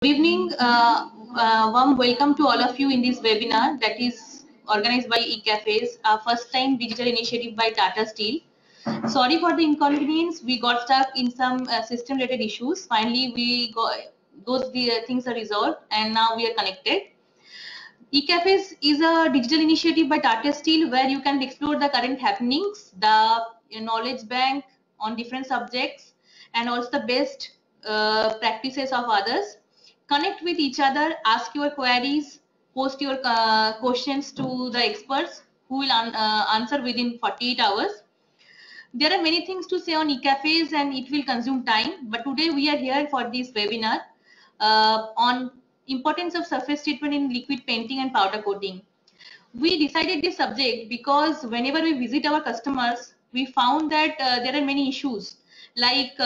Good evening. Warm welcome to all of you in this webinar that is organized by eCafes, our first time digital initiative by Tata Steel. Sorry for the inconvenience. We got stuck in some system related issues. Finally, we got those things are resolved and now we are connected. eCafes is a digital initiative by Tata Steel where you can explore the current happenings, the knowledge bank on different subjects, and also the best practices of others. Connect with each other, ask your queries, post your questions to the experts who will answer within 48 hours. There are many things to say on eCafes and it will consume time, but today we are here for this webinar on importance of surface treatment in liquid painting and powder coating. We decided this subject because whenever we visit our customers, we found that there are many issues like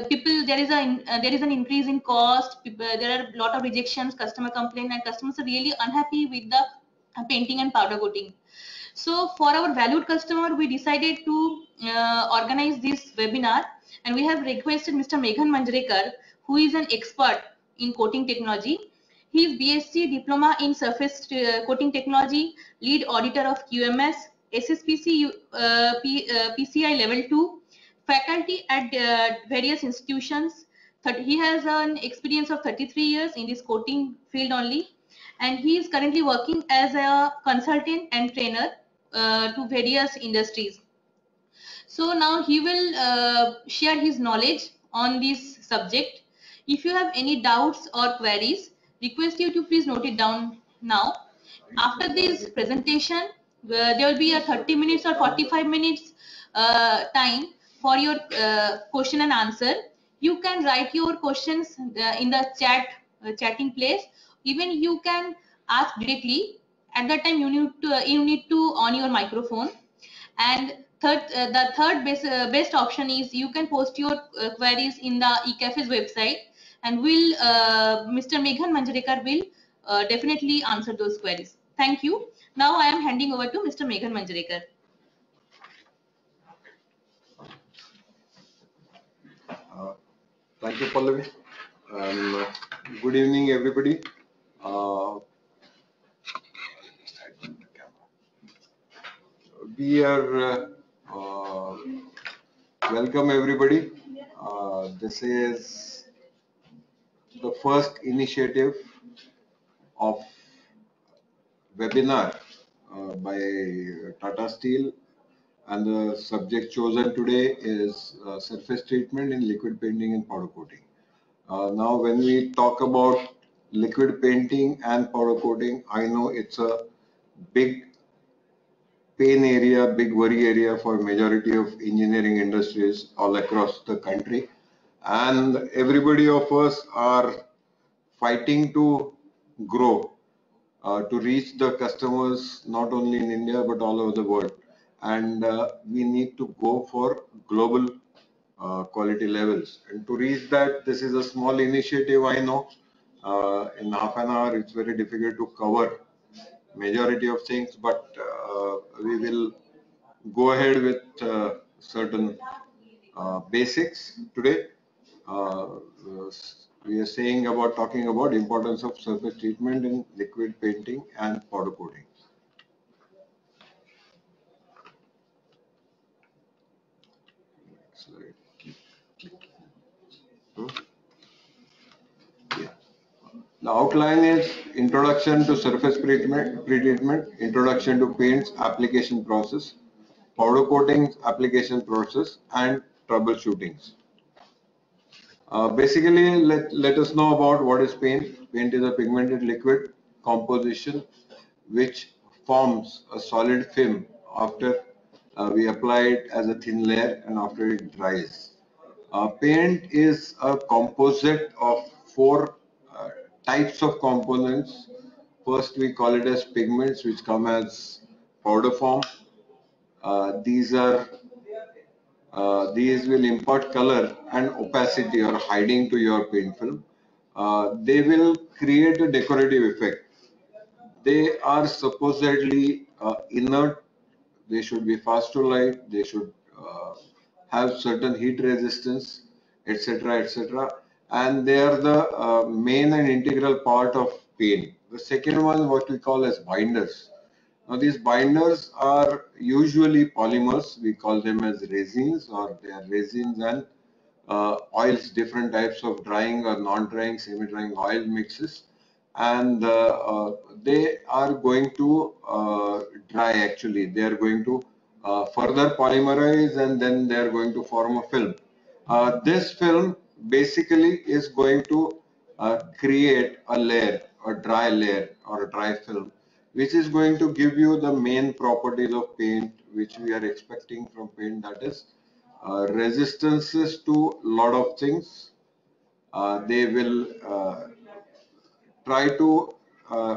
people, there is an increase in cost, there are a lot of rejections, customer complaint, and customers are really unhappy with the painting and powder coating. So for our valued customer, we decided to organize this webinar, and we have requested Mr. Meghan Manjrekar, who is an expert in coating technology. He is BSc Diploma in Surface Coating Technology, Lead Auditor of QMS, SSPC PCI Level 2, faculty at various institutions. He has an experience of 33 years in this coating field only, and he is currently working as a consultant and trainer to various industries. So now he will share his knowledge on this subject. If you have any doubts or queries, request you to please note it down now. After this presentation, there will be a 30 minutes or 45 minutes time for your question and answer. You can write your questions in the chatting place. Even you can ask directly. At that time, you need to on your microphone. And the third best option is you can post your queries in the eCafes website, and Mr. Meghan Manjrekar will definitely answer those queries. Thank you. Now I am handing over to Mr. Meghan Manjrekar. Thank you, Pallavi. Good evening, everybody. We are welcome everybody. This is the first initiative of webinar by Tata Steel, and the subject chosen today is surface treatment in liquid painting and powder coating. Now, when we talk about liquid painting and powder coating, I know it's a big pain area, big worry area for majority of engineering industries all across the country, and everybody of us are fighting to grow, to reach the customers not only in India but all over the world, and we need to go for global quality levels. And to reach that, this is a small initiative, I know. In half an hour it's very difficult to cover majority of things, but we will go ahead with certain basics today. We are talking about importance of surface treatment in liquid painting and powder coating. The outline is introduction to surface pre-treatment, introduction to paints application process, powder coatings application process, and troubleshootings. Basically, let us know about what is paint. Paint is a pigmented liquid composition which forms a solid film after we apply it as a thin layer and after it dries. Paint is a composite of four types of components. First, we call it as pigments, which come as powder form. These will impart color and opacity or hiding to your paint film. They will create a decorative effect. They are supposedly inert. They should be fast to light. They should have certain heat resistance, etc., etc. and they are the main and integral part of paint. The second one, what we call as binders. Now these binders are usually polymers. We call them as resins, or they are resins and oils, different types of drying or non-drying, semi-drying oil mixes, and they are going to dry. Actually, they are going to further polymerize, and then they are going to form a film. This film basically is going to create a layer, a dry layer or a dry film, which is going to give you the main properties of paint which we are expecting from paint, that is resistances to a lot of things. They will try to uh,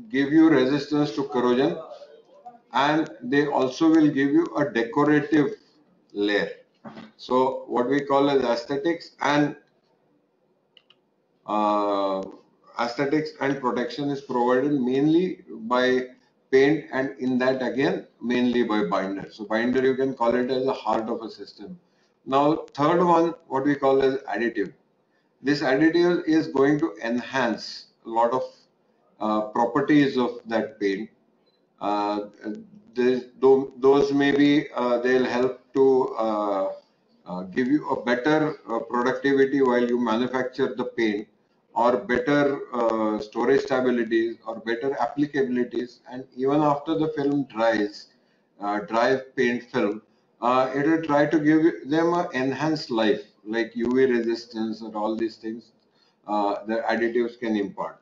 give you resistance to corrosion, and they also will give you a decorative layer. So what we call as uh, aesthetics and protection is provided mainly by paint, and in that again mainly by binder. So binder, you can call it as the heart of a system. Now third one, what we call as additive. This additive is going to enhance a lot of properties of that paint. Uh, those may be, they'll help to give you a better productivity while you manufacture the paint, or better storage stabilities, or better applicabilities, and even after the film dries, dry paint film, it will try to give them an enhanced life, like UV resistance and all these things the additives can impart.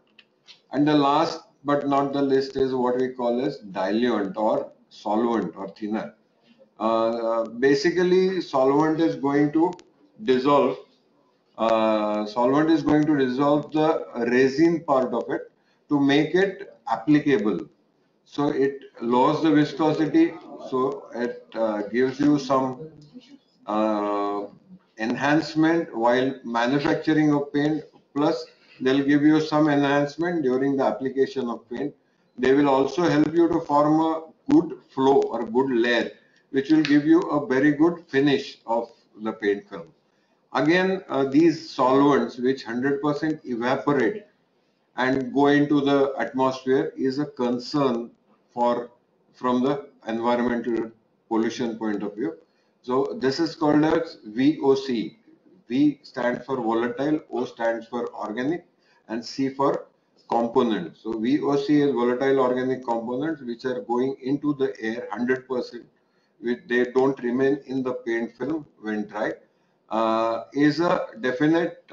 And the last but not the least is what we call as diluent or solvent or thinner. Basically, solvent is going to dissolve the resin part of it to make it applicable. So it lowers the viscosity, so it gives you some uh, enhancement while manufacturing of paint, plus they'll give you some enhancement during the application of paint. They will also help you to form a good flow or good layer, which will give you a very good finish of the paint film. Again, these solvents which 100% evaporate and go into the atmosphere is a concern for from the environmental pollution point of view. So this is called as VOC. V stands for volatile, O stands for organic, and C for component. So VOC is volatile organic components which are going into the air 100%, which they don't remain in the paint film when dry, is a definite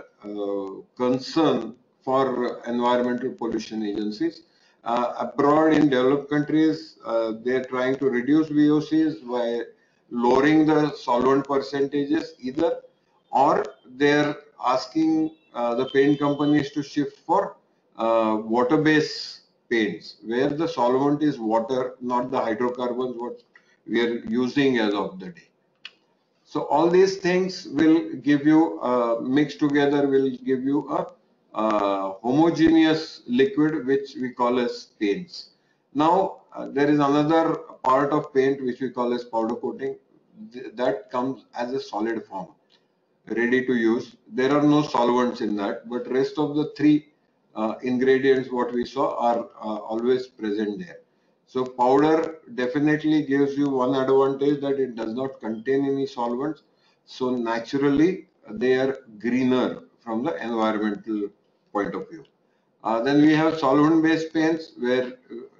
concern for environmental pollution agencies. Abroad in developed countries, they're trying to reduce VOCs by lowering the solvent percentages either, or they're asking the paint companies to shift for water-based paints, where the solvent is water, not the hydrocarbons what we are using as of the day. So all these things will give you mixed together, will give you a homogeneous liquid which we call as paints. Now there is another part of paint which we call as powder coating. That comes as a solid form, ready to use. There are no solvents in that, but rest of the three ingredients what we saw are always present there. So powder definitely gives you one advantage, that it does not contain any solvents. So naturally they are greener from the environmental point of view. Then we have solvent based paints where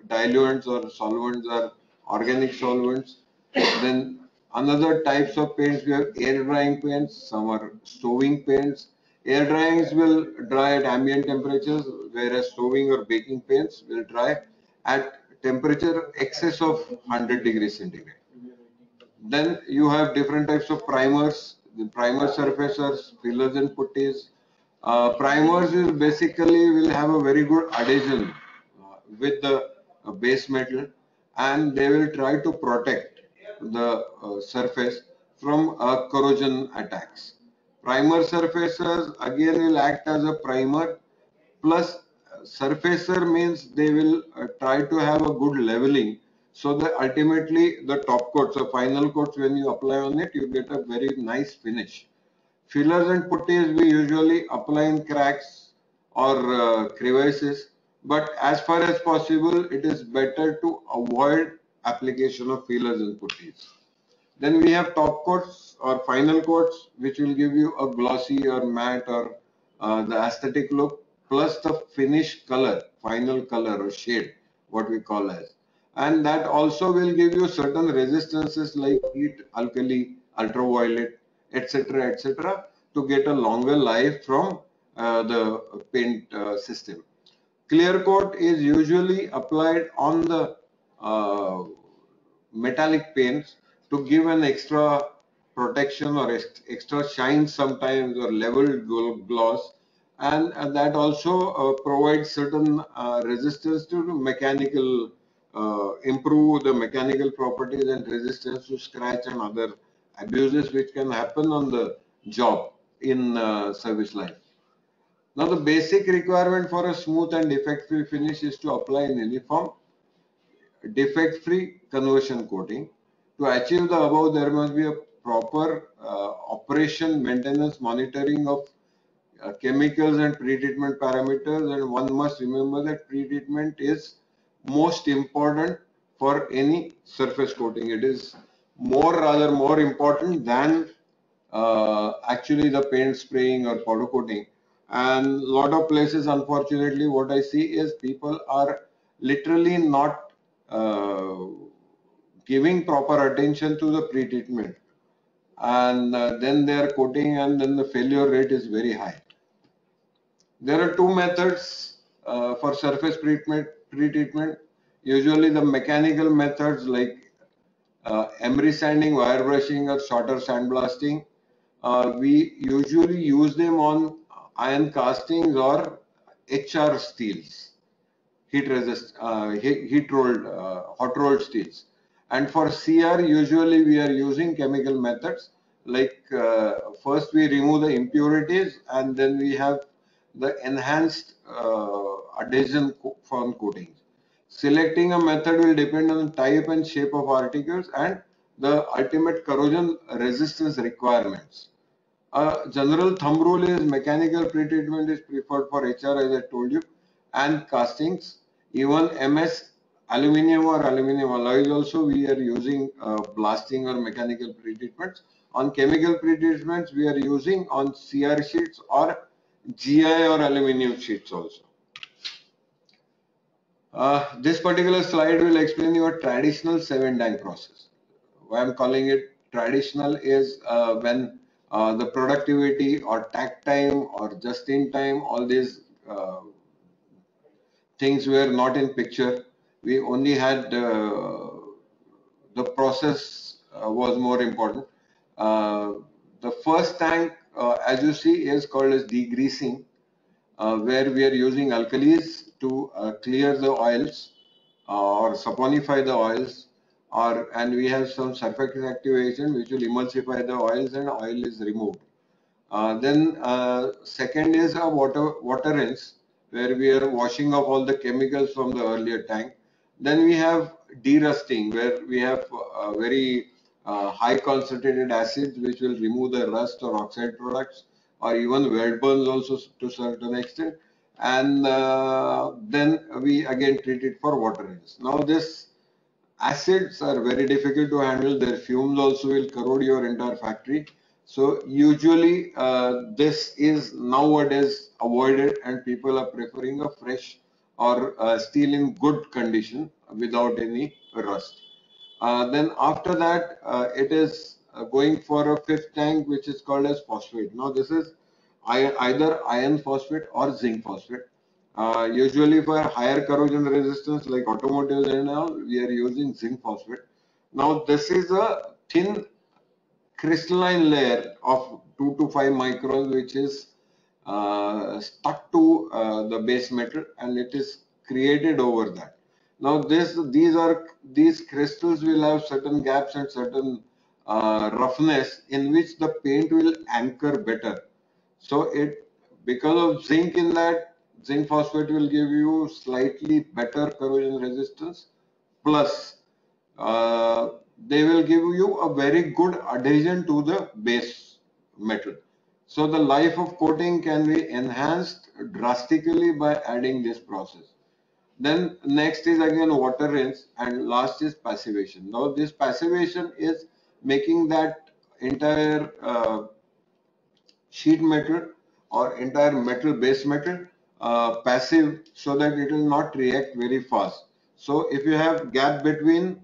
diluents or solvents are organic solvents. Then another types of paints, we have air drying paints, some are stoving paints. Air dryings will dry at ambient temperatures, whereas stoving or baking paints will dry at temperature excess of 100 degrees centigrade. Then you have different types of primers, the primer surfacers, fillers and putties. Primers is basically will have a very good adhesion with the base metal, and they will try to protect the surface from corrosion attacks. Primer surfacers again will act as a primer, plus surfacer means they will try to have a good leveling, so that ultimately the top coats or final coats, when you apply on it, you get a very nice finish. Fillers and putties we usually apply in cracks or crevices, but as far as possible, it is better to avoid application of fillers and putties. Then we have top coats or final coats, which will give you a glossy or matte or the aesthetic look, plus the finish color, final color or shade, what we call as. And that also will give you certain resistances like heat, alkali, ultraviolet, etc., to get a longer life from the paint system. Clear coat is usually applied on the uh, metallic paints to give an extra protection or extra shine sometimes, or leveled gloss, and that also provides certain resistance to mechanical, improve the mechanical properties and resistance to scratch and other abuses which can happen on the job in service life. Now the basic requirement for a smooth and defect-free finish is to apply an uniform defect-free conversion coating. To achieve the above, there must be a proper operation, maintenance, monitoring of chemicals and pre-treatment parameters, and one must remember that pre-treatment is most important for any surface coating. It is rather more important than actually the paint spraying or powder coating. And a lot of places, unfortunately, what I see is people are literally not giving proper attention to the pre-treatment, and then they are coating, and then the failure rate is very high. There are two methods for surface pre-treatment. Usually the mechanical methods like emery sanding, wire brushing, or shorter sandblasting. We usually use them on iron castings or HR steels, heat rolled, hot rolled steels. And for CR, usually we are using chemical methods like first we remove the impurities, and then we have the enhanced adhesion form coatings. Selecting a method will depend on the type and shape of articles and the ultimate corrosion resistance requirements. A general thumb rule is mechanical pretreatment is preferred for HR, as I told you, and castings. Even MS, aluminium or aluminium alloys also we are using blasting or mechanical pretreatments. On chemical pretreatments, we are using on CR sheets or GI or aluminium sheets also. This particular slide will explain your traditional 7-tank process. Why I'm calling it traditional is when the productivity or takt time or just in time, all these things were not in picture. We only had the process was more important. The first tank, as you see, is called as degreasing, where we are using alkalis to clear the oils or saponify the oils, and we have some surfactant activation which will emulsify the oils and oil is removed. Then second is a water rinse, where we are washing off all the chemicals from the earlier tank. Then we have derusting, where we have very high concentrated acids which will remove the rust or oxide products, or even weld burns also to a certain extent. And then we again treat it for water rinse. Now this acids are very difficult to handle. Their fumes also will corrode your entire factory. So usually this is nowadays avoided, and people are preferring a fresh or steel in good condition without any rust. Then after that, it is going for a fifth tank, which is called as phosphate. Now this is either iron phosphate or zinc phosphate. Usually for higher corrosion resistance like automotives and all, we are using zinc phosphate. Now this is a thin crystalline layer of 2 to 5 microns, which is stuck to the base metal, and it is created over that. Now these crystals will have certain gaps and certain roughness in which the paint will anchor better. So because of zinc in that, zinc phosphate will give you slightly better corrosion resistance, plus they will give you a very good adhesion to the base metal. So the life of coating can be enhanced drastically by adding this process. Then next is again water rinse, and last is passivation. Now this passivation is making that entire sheet metal or entire metal base metal passive, so that it will not react very fast. So if you have gap between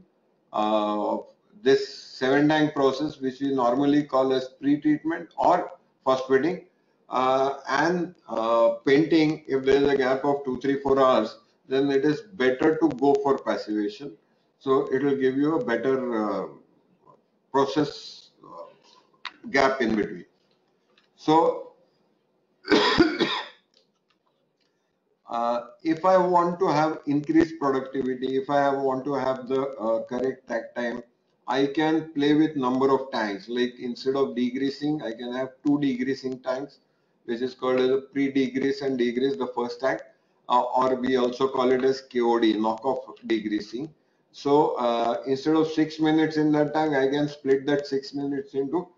uh, this 7 tank process, which we normally call as pre-treatment or phosphating, and painting, if there is a gap of 2, 3, 4 hours, then it is better to go for passivation. So it will give you a better process gap in between. So if I want to have increased productivity, if I want to have the correct takt time, I can play with number of tanks. Like instead of degreasing, I can have 2 degreasing tanks, which is called as a pre-degrease and degrease the first tank, or we also call it as KOD, knock-off degreasing. So instead of 6 minutes in that tank, I can split that 6 minutes into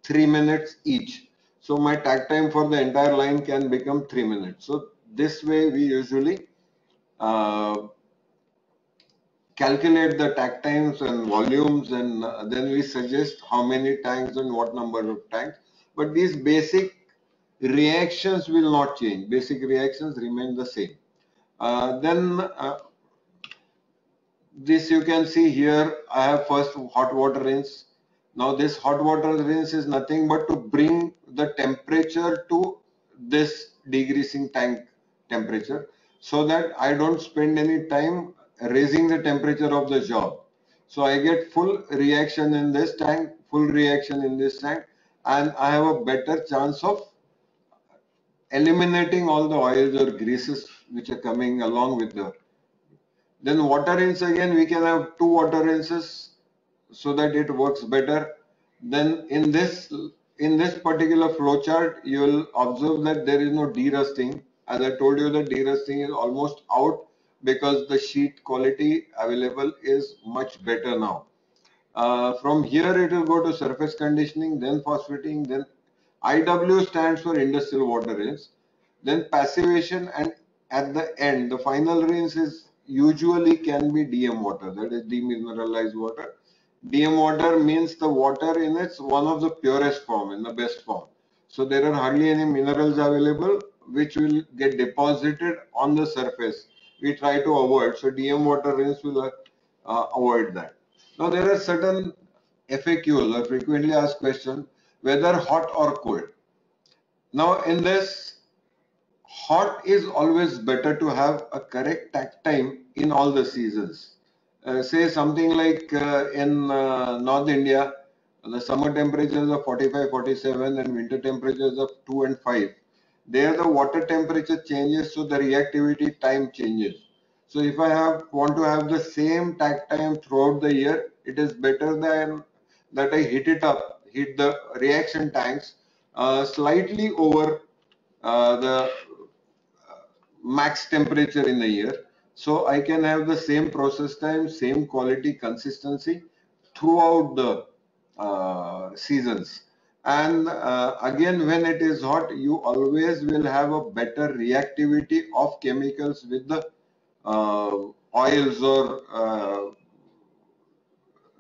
3 minutes each. So my takt time for the entire line can become 3 minutes. So this way we usually uh, calculate the takt times and volumes, and then we suggest how many tanks and what number of tanks. But these basic reactions will not change. Basic reactions remain the same. Then this you can see here, I have first hot water rinse. Now this hot water rinse is nothing but to bring the temperature to this degreasing tank temperature, so that I don't spend any time raising the temperature of the job. So I get full reaction in this tank, full reaction in this tank, and I have a better chance of eliminating all the oils or greases which are coming along with the. Then water rinse, again we can have 2 water rinses so that it works better. Then in this particular flow chart, you will observe that there is no derusting. As I told you, the derusting is almost out because the sheet quality available is much better now. From here it will go to surface conditioning, then phosphating, then IW stands for industrial water rinse, then passivation, and at the end the final rinse is usually can be DM water, that is demineralized water. DM water means the water in its one of the purest form, in the best form. So there are hardly any minerals available which will get deposited on the surface. We try to avoid. So DM water rinse will avoid that. Now there are certain FAQs or frequently asked questions, whether hot or cold. Now in this, hot is always better to have a correct takt time in all the seasons. Say something like in North India, the summer temperatures are 45, 47 and winter temperatures of 2 and 5. There the water temperature changes, so the reactivity time changes. So if I want to have the same takt time throughout the year, it is better than that I hit the reaction tanks slightly over the max temperature in a year, so I can have the same process time, same quality, consistency throughout the seasons. And again, when it is hot, you always will have a better reactivity of chemicals with the oils or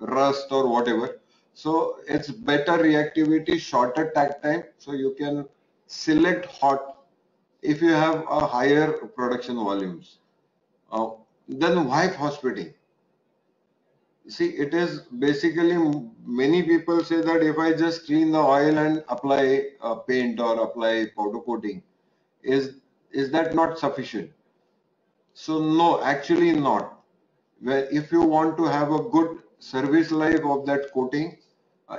rust or whatever. So it's better reactivity, shorter takt time, so you can select hot if you have a higher production volumes. Uh, then why phosphating? See, it is basically, many people say that if I just clean the oil and apply paint or apply powder coating, is that not sufficient? So no, actually not. Where if you want to have a good service life of that coating,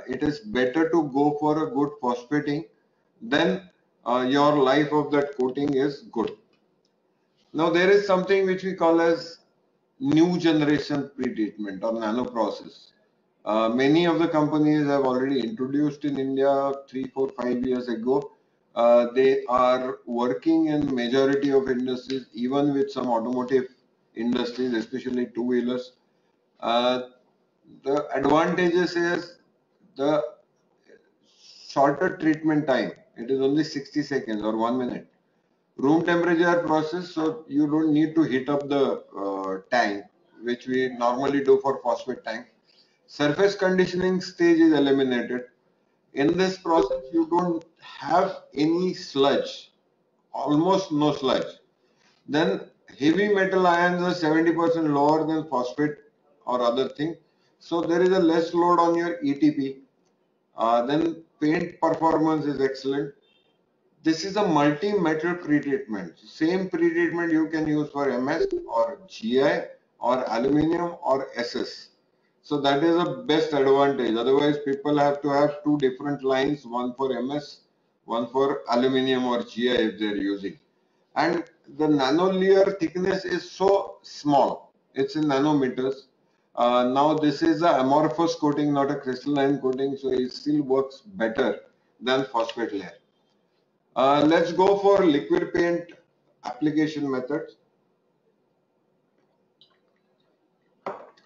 it is better to go for a good phosphating, then your life of that coating is good. Now there is something which we call as new generation pre-treatment or nano process. Many of the companies have already introduced in India 3, 4, 5 years ago. They are working in majority of industries, even with some automotive industries, especially two-wheelers. Uh, the advantages is the shorter treatment time. It is only 60 seconds or 1 minute. Room temperature process, so you don't need to heat up the tank, which we normally do for phosphate tank. Surface conditioning stage is eliminated. In this process, you don't have any sludge, almost no sludge. Then heavy metal ions are 70% lower than phosphate or other thing. So there is a less load on your ETP. Then paint performance is excellent. This is a multi-metal pretreatment. Same pretreatment you can use for MS or GI or aluminium or SS. So that is a best advantage. Otherwise, people have to have two different lines, one for MS, one for aluminium or GI if they're using. And the nanolayer thickness is so small. It's in nanometers. Now this is a amorphous coating, not a crystalline coating, so it still works better than phosphate layer. Let's go for liquid paint application methods.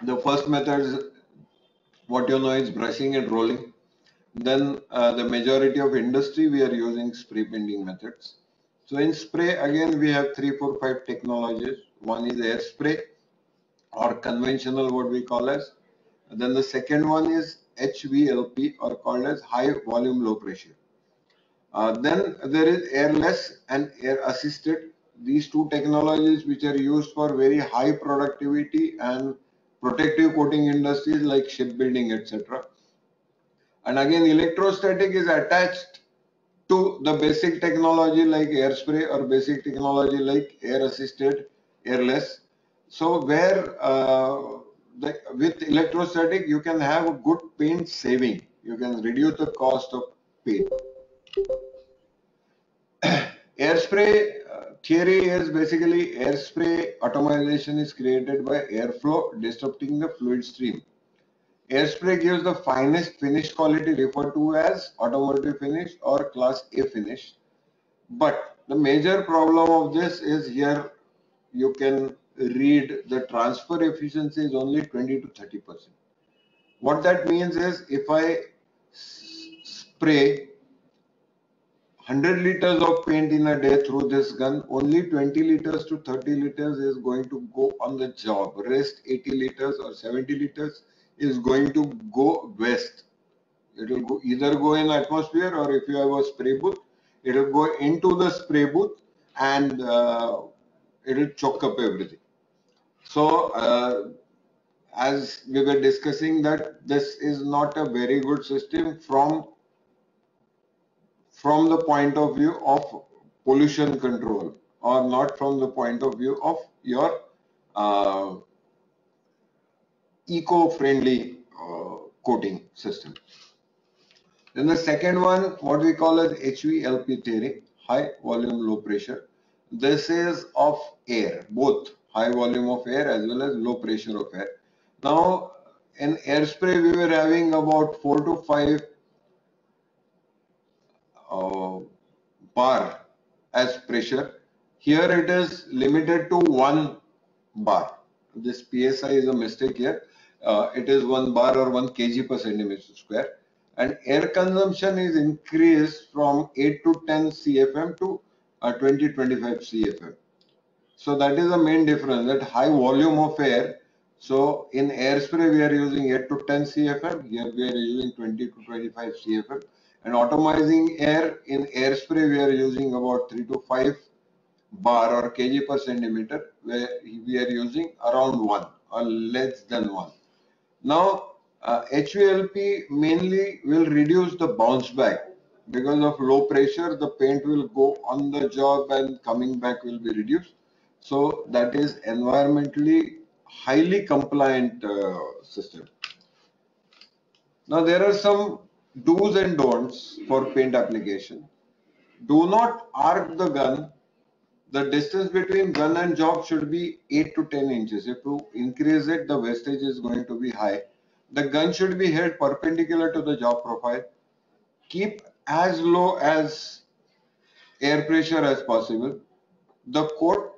The first method is what you know is brushing and rolling. Then the majority of industry we are using spray painting methods. So in spray again we have 3, 4, 5 technologies. One is air spray or conventional what we call as. Then the second one is HVLP or called as high volume low pressure. Then there is airless and air assisted. These two technologies which are used for very high productivity and protective coating industries like shipbuilding, etc. And again, electrostatic is attached to the basic technology like air spray or basic technology like air assisted, airless. So where with electrostatic you can have a good paint saving. You can reduce the cost of paint. Air spray theory is basically air spray atomization is created by airflow disrupting the fluid stream. Air spray gives the finest finish quality referred to as automotive finish or class A finish. But the major problem of this is here you can read the transfer efficiency is only 20 to 30%. What that means is if I spray 100 liters of paint in a day through this gun, only 20 liters to 30 liters is going to go on the job. Rest 80 liters or 70 liters is going to go west. It will go either go in atmosphere or if you have a spray booth, it will go into the spray booth and it will choke up everything. So as we were discussing that this is not a very good system from the point of view of pollution control or not from the point of view of your eco-friendly coating system. Then the second one, what we call as HVLP theory, high volume low pressure. This is of air, both high volume of air as well as low pressure of air. Now in air spray we were having about 4 to 5 bar as pressure. Here it is limited to 1 bar. This PSI is a mistake here. It is 1 bar or 1 kg per centimeter square. And air consumption is increased from 8 to 10 CFM to 20-25 CFM. So that is the main difference, that high volume of air. So in air spray we are using 8 to 10 CFM. Here we are using 20 to 25 CFM. And atomizing air, in air spray we are using about 3 to 5 bar or kg per centimeter, where we are using around 1 or less than 1. Now HVLP mainly will reduce the bounce back because of low pressure. The paint will go on the job and coming back will be reduced. So that is environmentally highly compliant system. Now there are some do's and don'ts for paint application. Do not arc the gun. The distance between gun and job should be 8 to 10 inches. If you increase it, the wastage is going to be high. The gun should be held perpendicular to the job profile. Keep as low as air pressure as possible. The coat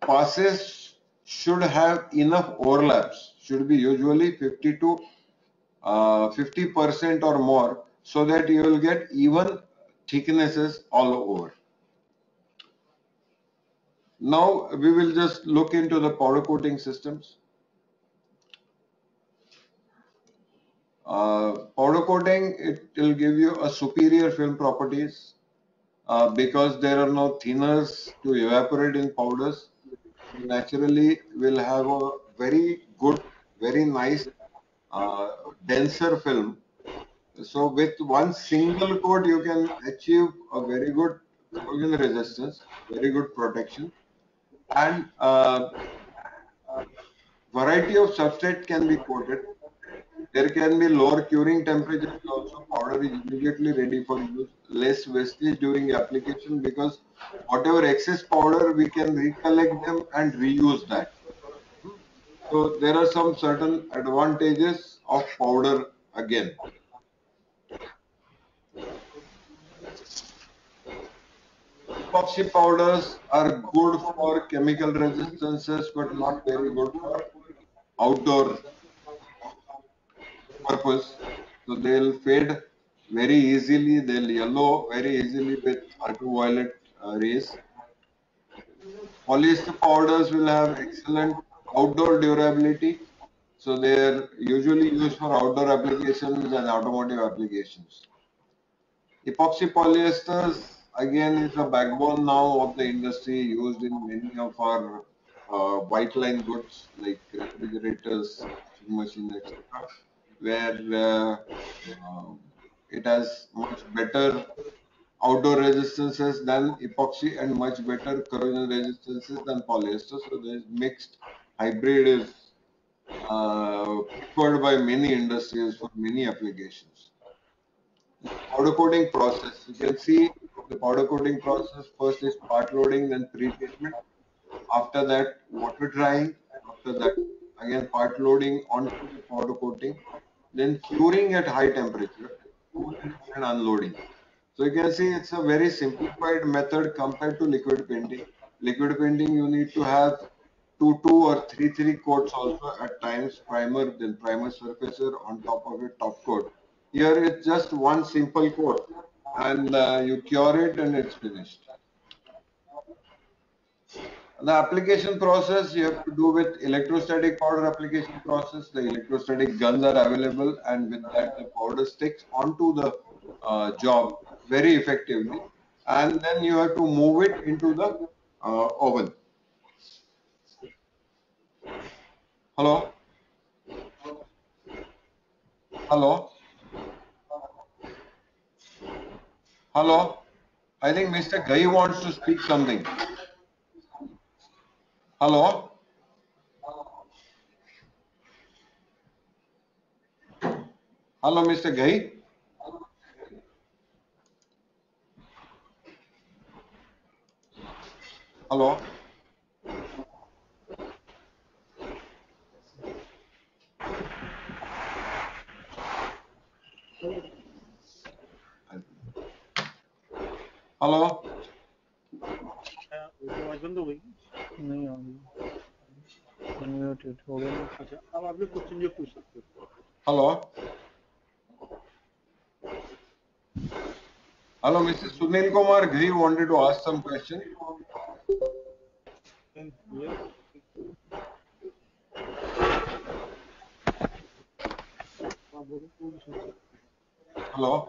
passes should have enough overlaps. Should be usually 50 to 50% or more, so that you will get even thicknesses all over. Now we will just look into the powder coating systems. Powder coating, it will give you a superior film properties because there are no thinners to evaporate in powders. Naturally, will have a very good, very nice, denser film. So with one single coat, you can achieve a very good corrosion resistance, very good protection, and variety of substrate can be coated. There can be lower curing temperatures also. Powder is immediately ready for use. Less wastage during application because whatever excess powder we can recollect them and reuse that. So there are some certain advantages of powder again. Epoxy powders are good for chemical resistances but not very good for outdoor purpose. So they'll fade very easily, they'll yellow very easily with ultraviolet rays. Polyester powders will have excellent outdoor durability. So they're usually used for outdoor applications and automotive applications. Epoxy polyesters again is the backbone now of the industry, used in many of our white line goods like refrigerators, washing machines, etc., where it has much better outdoor resistances than epoxy and much better corrosion resistances than polyester. So there is mixed hybrid is preferred by many industries for many applications. Powder coating process. You can see the powder coating process. First is part loading, then pre-treatment. After that, water drying. After that, again part loading onto the powder coating. Then curing at high temperature, cooling and unloading. So you can see it's a very simplified method compared to liquid painting. Liquid painting, you need to have two or three coats also at times, primer, then primer surfacer on top of it, top coat. Here it's just one simple coat and you cure it and it's finished. The application process you have to do with electrostatic powder application process. The electrostatic guns are available and with that the powder sticks onto the job very effectively, and then you have to move it into the oven. Hello? Hello? Hello? I think Mr. Ghai wants to speak something. Hello? Hello, Mr. Ghai? Hello? Hello? आवाज बंद हो गई नहीं आ रही unmuted हो गया अच्छा अब आप लोग क्वेश्चन जो पूछ सकते हो Hello? Hello, Mr. Sunil Kumar Ghai wanted to ask some question. Hello?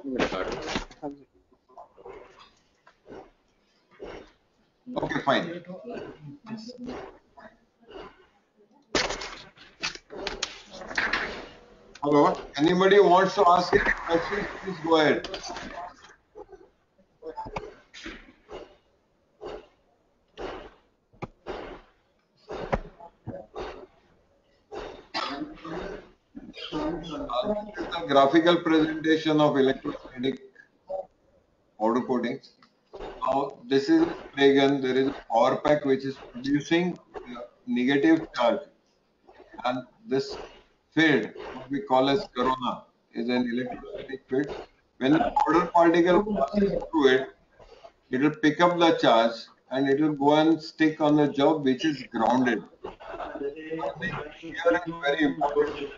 Okay, fine. Hello? Anybody wants to ask any questions, please go ahead. This is the graphical presentation of electrostatic powder coating. Now, this is a spray gun. There is a power pack which is producing negative charge, and this field, what we call as corona, is an electrostatic field. When the powder particle passes through it, it will pick up the charge and it will go and stick on the job which is grounded. Grounding here is very important.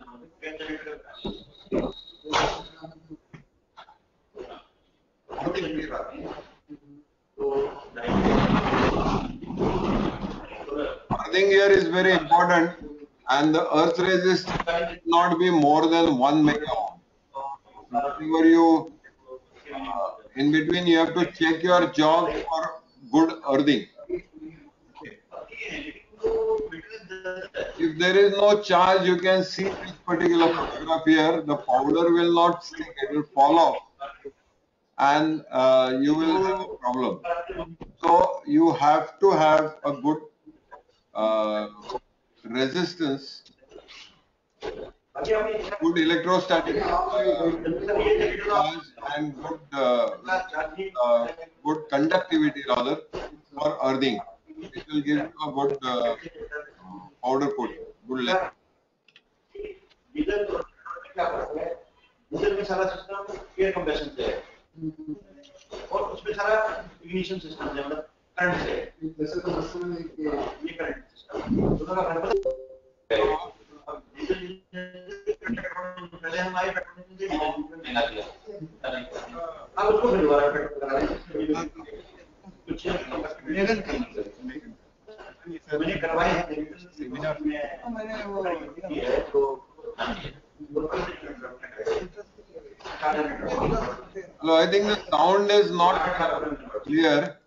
Earthing here is very important, and the earth resistance should not be more than 1 mega ohm. Whenever you in between, you have to check your jog for good earthing. If there is no charge, you can see this particular photograph here. The powder will not stick; it will fall off, and you will have a problem. So you have to have a good resistance, good electrostatic charge, and good conductivity rather for earthing. It will give you a good powder coating, good level. Diesel में सारा system air compression से है और उसमें सारा ignition system है मतलब current से जैसे तो सिस्टम में ये करंट सिस्टम दोनों का करंट डीजल पहले हम आए पेट्रोल से महंगा दिया अब उसको फिर दोबारा पेट्रोल करा रहे हैं कुछ मैंने करवाए हैं सेमिनार में मैंने वो है तो Hello, I think the sound is not clear.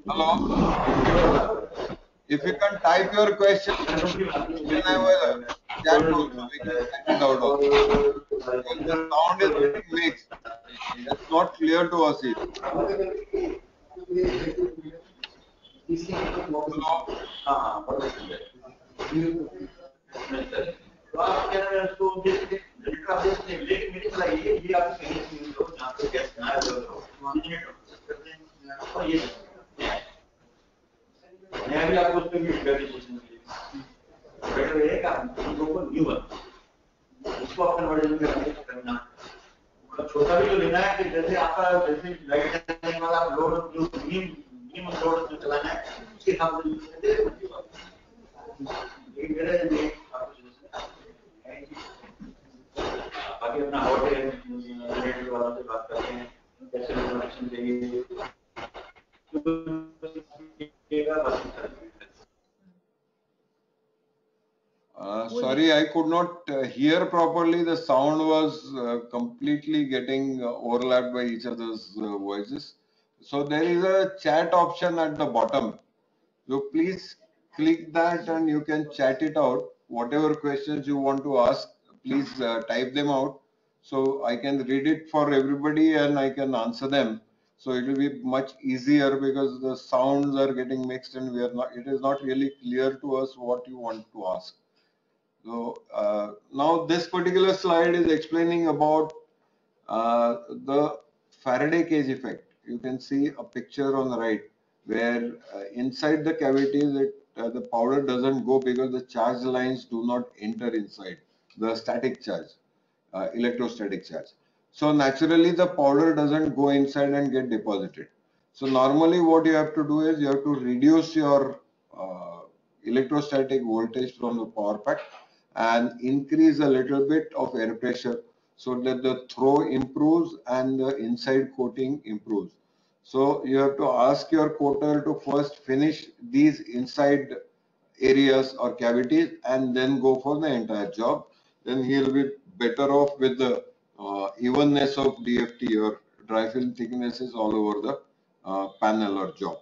Hello. If you can type your question, then I will chat also. We can check it out also. The sound is very mixed. It's not clear to us here. मैं भी आपको उसमें भी clarification better है कि आप लोगों को न्यू है उसको अपने वर्जन में करना छोटा भी तो लेना है कि जैसे आपका जैसे लाइट चलाने वाला लोड जो मिनिमम लोड जो चलाना है उसके हिसाब से ये मेरा ये बाकी अपना होटल रेट वालों से बात करते हैं कैसे कनेक्शन चाहिए Sorry, I could not hear properly. The sound was completely getting overlapped by each other's voices. So there is a chat option at the bottom. So please click that and you can chat it out. Whatever questions you want to ask, please type them out. So I can read it for everybody and I can answer them. So it will be much easier because the sounds are getting mixed and it is not really clear to us what you want to ask. So now this particular slide is explaining about the Faraday cage effect. You can see a picture on the right where inside the cavities the powder doesn't go because the charge lines do not enter inside the static charge, electrostatic charge. So naturally the powder doesn't go inside and get deposited. So normally what you have to do is you have to reduce your electrostatic voltage from the power pack and increase a little bit of air pressure so that the throw improves and the inside coating improves. So you have to ask your coater to first finish these inside areas or cavities and then go for the entire job. Then he will be better off with the evenness of DFT or dry film thicknesses all over the panel or job.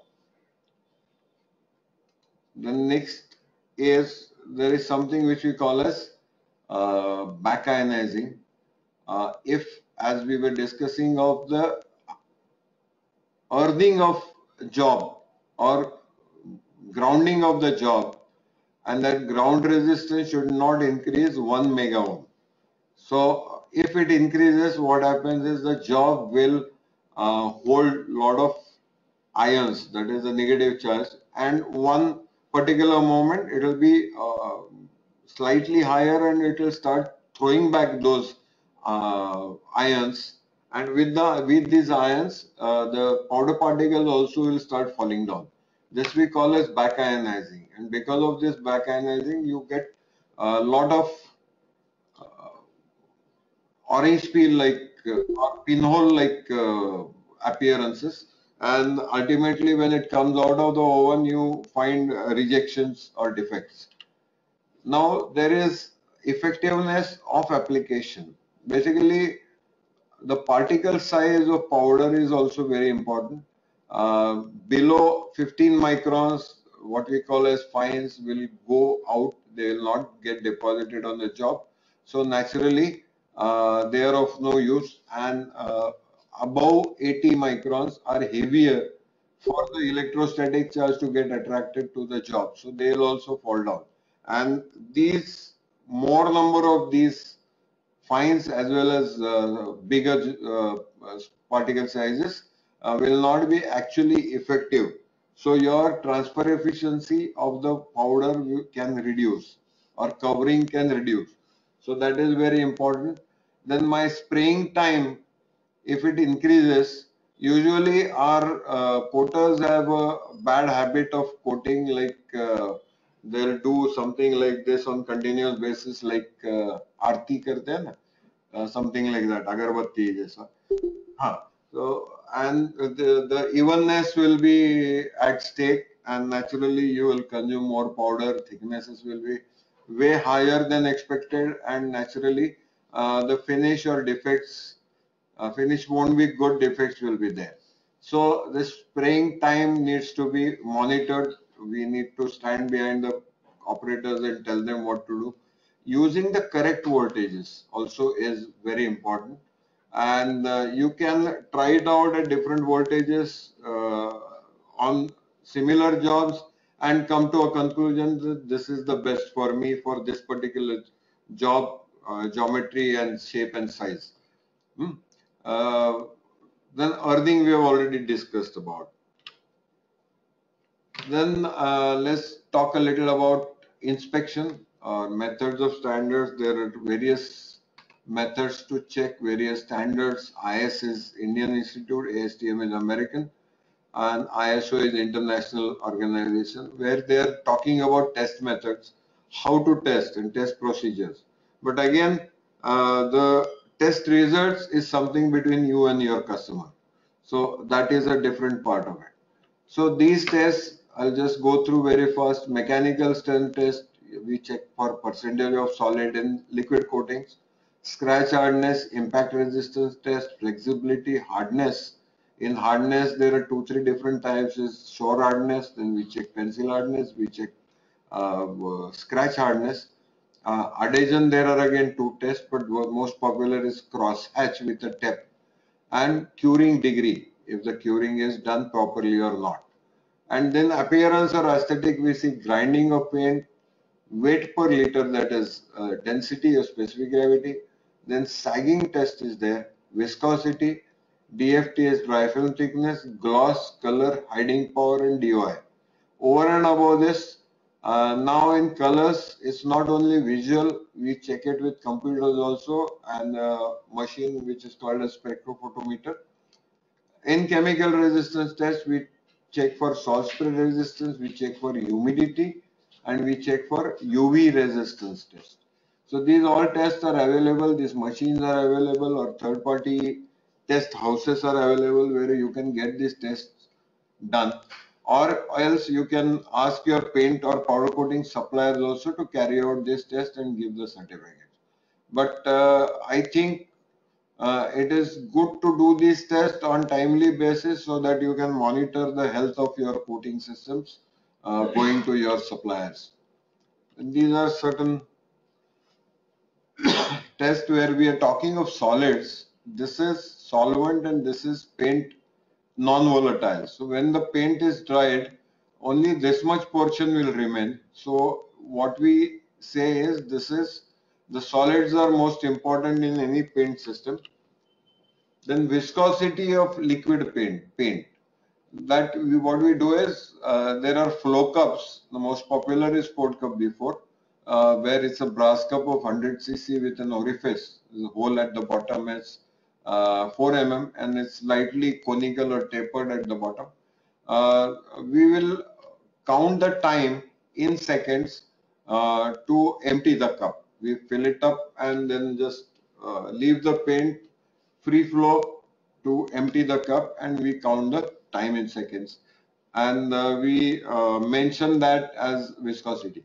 The next is there is something which we call as back ionizing. If, as we were discussing, of the earthing of job or grounding of the job, and that ground resistance should not increase 1 mega ohm. So if it increases, what happens is the job will hold lot of ions, that is the negative charge, and one particular moment it will be slightly higher and it will start throwing back those ions, and with these ions, the powder particles also will start falling down. This we call as back ionizing, and because of this back ionizing, you get a lot of orange peel like or pinhole like appearances, and ultimately when it comes out of the oven, you find rejections or defects. Now there is effectiveness of application. Basically, the particle size of powder is also very important. Below 15 microns, what we call as fines will go out. They will not get deposited on the job. So naturally, they are of no use. And above 80 microns are heavier for the electrostatic charge to get attracted to the job. So they will also fall down. And these more number of these fines as well as bigger particle sizes will not be actually effective. So your transfer efficiency of the powder can reduce or covering can reduce. So that is very important. Then my spraying time, if it increases, usually our coaters have a bad habit of coating, like they'll do something like this on continuous basis, like aarti karte hain na, something like that, agarbatti jaisa. So and the evenness will be at stake, and naturally you will consume more powder. Thicknesses will be way higher than expected, and naturally the finish or defects, finish won't be good, defects will be there. So the spraying time needs to be monitored. We need to stand behind the operators and tell them what to do. Using the correct voltages also is very important, and you can try it out at different voltages on similar jobs and come to a conclusion that this is the best for me for this particular job, geometry and shape and size. Uh, then earthing we have already discussed about. Then let's talk a little about inspection or methods of standards. There are various methods to check various standards. IS is Indian Institute, ASTM is American, and ISO is international organization, where they are talking about test methods, how to test and test procedures. But again, the test results is something between you and your customer. So that is a different part of it. So these tests, I'll just go through very fast. Mechanical strength test, we check for percentage of solid in liquid coatings. Scratch hardness, impact resistance test, flexibility, hardness. In hardness, there are 2-3 different types. Is shore hardness, then we check pencil hardness, we check scratch hardness. Adhesion, there are again 2 tests, but most popular is cross hatch with a tap, and curing degree, if the curing is done properly or not. And then appearance or aesthetic, we see grinding of paint, weight per liter, that is density or specific gravity. Then sagging test is there, viscosity, DFT is dry film thickness, gloss, color, hiding power, and DOI. Over and above this, now in colors, it's not only visual, we check it with computers also, and a machine which is called a spectrophotometer. In chemical resistance test, we check for salt spray resistance, we check for humidity, and we check for UV resistance test. So these all tests are available, these machines are available, or third-party test houses are available where you can get these tests done. Or else you can ask your paint or powder coating suppliers also to carry out this test and give the certificate. But I think it is good to do these tests on timely basis so that you can monitor the health of your coating systems going to your suppliers. And these are certain tests where we are talking of solids. This is solvent and this is paint non-volatile. So when the paint is dried, only this much portion will remain. So what we say is the solids are most important in any paint system. Then viscosity of liquid paint. That what we do is there are flow cups. The most popular is Sport Cup B4, where it's a brass cup of 100 cc with an orifice. There's a hole at the bottom is 4 mm, and it's slightly conical or tapered at the bottom. We will count the time in seconds to empty the cup. We fill it up and then just leave the paint free flow to empty the cup, and we count the time in seconds. And we mention that as viscosity.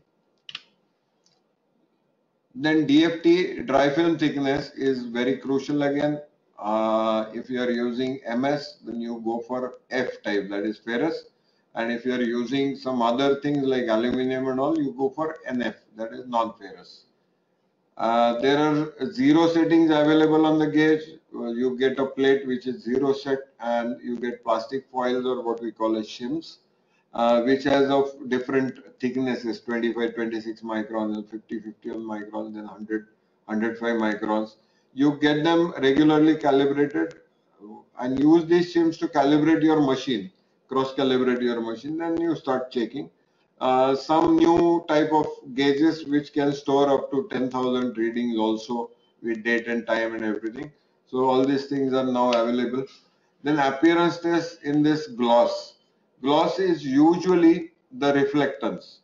Then DFT, dry film thickness, is very crucial again. If you are using MS, then you go for F type, that is ferrous. And if you are using some other things like aluminum and all, you go for NF, that is non-ferrous. There are 0 settings available on the gauge. You get a plate which is 0 set, and you get plastic foils or what we call as shims, which has of different thicknesses, 25, 26 microns, 50, 51 microns, then 100, 105 microns. You get them regularly calibrated and use these shims to calibrate your machine, cross-calibrate your machine, then you start checking. Some new type of gauges which can store up to 10,000 readings also with date and time and everything. So all these things are now available. Then appearance test in this gloss. Gloss is usually the reflectance.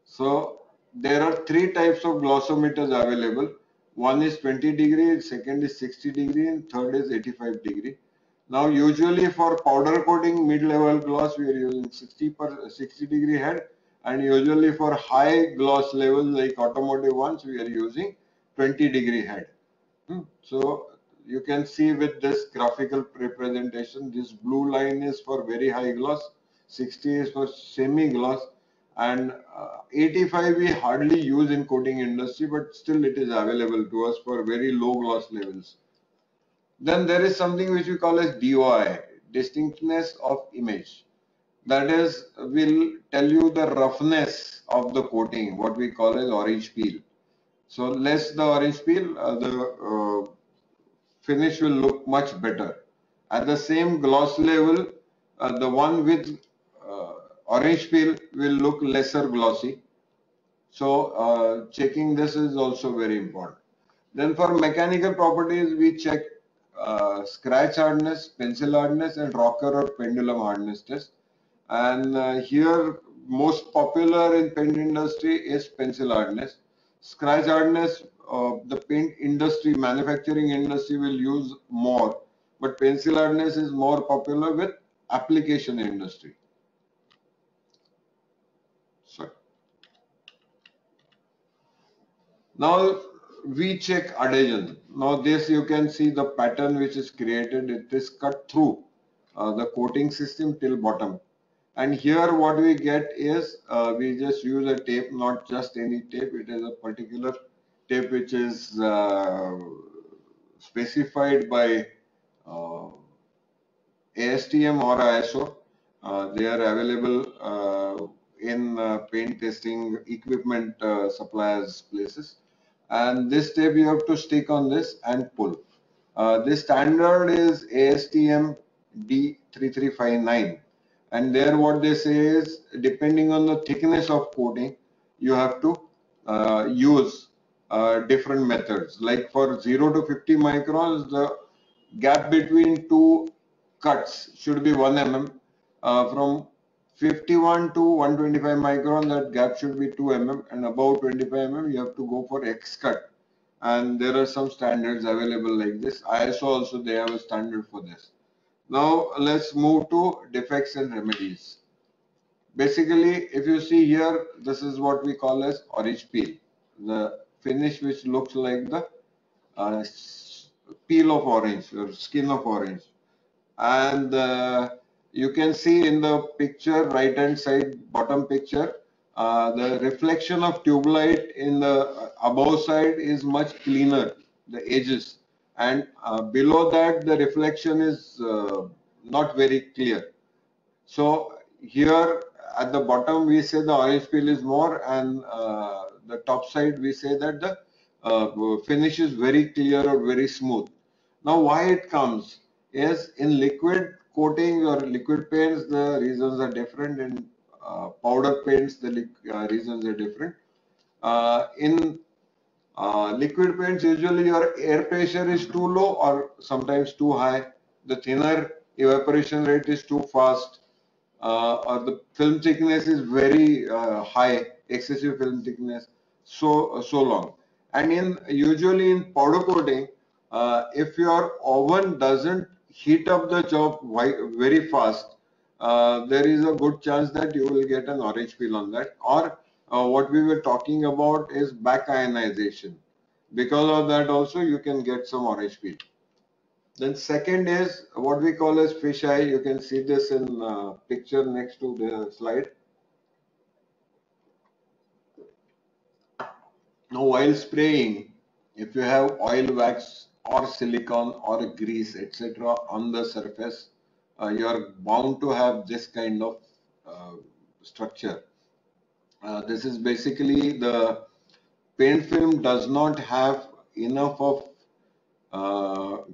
So there are 3 types of glossometers available. One is 20 degree, second is 60 degree, and third is 85 degree. Now usually for powder coating mid-level gloss we are using 60 degree head, and usually for high gloss levels like automotive ones we are using 20 degree head. So you can see with this graphical representation, this blue line is for very high gloss, 60 is for semi gloss, and 85 we hardly use in coating industry, but still it is available to us for very low gloss levels. Then there is something which we call as DOI, distinctness of image. That is, will tell you the roughness of the coating, what we call as orange peel. So less the orange peel, the finish will look much better. At the same gloss level, the one with orange peel will look lesser glossy. So checking this is also very important. Then for mechanical properties, we check scratch hardness, pencil hardness, and rocker or pendulum hardness test. And here most popular in paint industry is pencil hardness. Scratch hardness, the paint industry, manufacturing industry will use more, but pencil hardness is more popular with application industry. Sorry. Now we check adhesion. Now this you can see the pattern which is created. It is cut through the coating system till bottom. And here what we get is we just use a tape, not just any tape. It is a particular tape which is specified by ASTM or ISO. They are available in paint testing equipment suppliers places. And this tape you have to stick on this and pull. This standard is ASTM D3359. And there what they say is, depending on the thickness of coating, you have to use different methods. Like for 0 to 50 microns, the gap between two cuts should be 1 mm. From 51 to 125 micron, that gap should be 2 mm, and above 25 mm you have to go for X cut. And there are some standards available like this. ISO also, they have a standard for this. Now let's move to defects and remedies. Basically, if you see here, this is what we call as orange peel, the finish which looks like the peel of orange or skin of orange. And you can see in the picture, right hand side bottom picture, the reflection of tube light in the above side is much cleaner, the edges, and below that the reflection is not very clear. So here at the bottom we say the orange peel is more, and the top side we say that the finish is very clear or very smooth. Now why it comes is, in liquid coating or liquid paints the reasons are different, in powder paints the reasons are different. In Liquid paints, usually your air pressure is too low or sometimes too high. The thinner evaporation rate is too fast, or the film thickness is very high, excessive film thickness, so long. And usually in powder coating, if your oven doesn't heat up the job very fast, there is a good chance that you will get an orange peel on that. Or what we were talking about is back ionization. Because of that also you can get some orange peel. Then second is what we call as fish eye. You can see this in picture next to the slide. Now while spraying, if you have oil, wax or silicone or grease etc. on the surface, you are bound to have this kind of structure. This is basically the paint film does not have enough of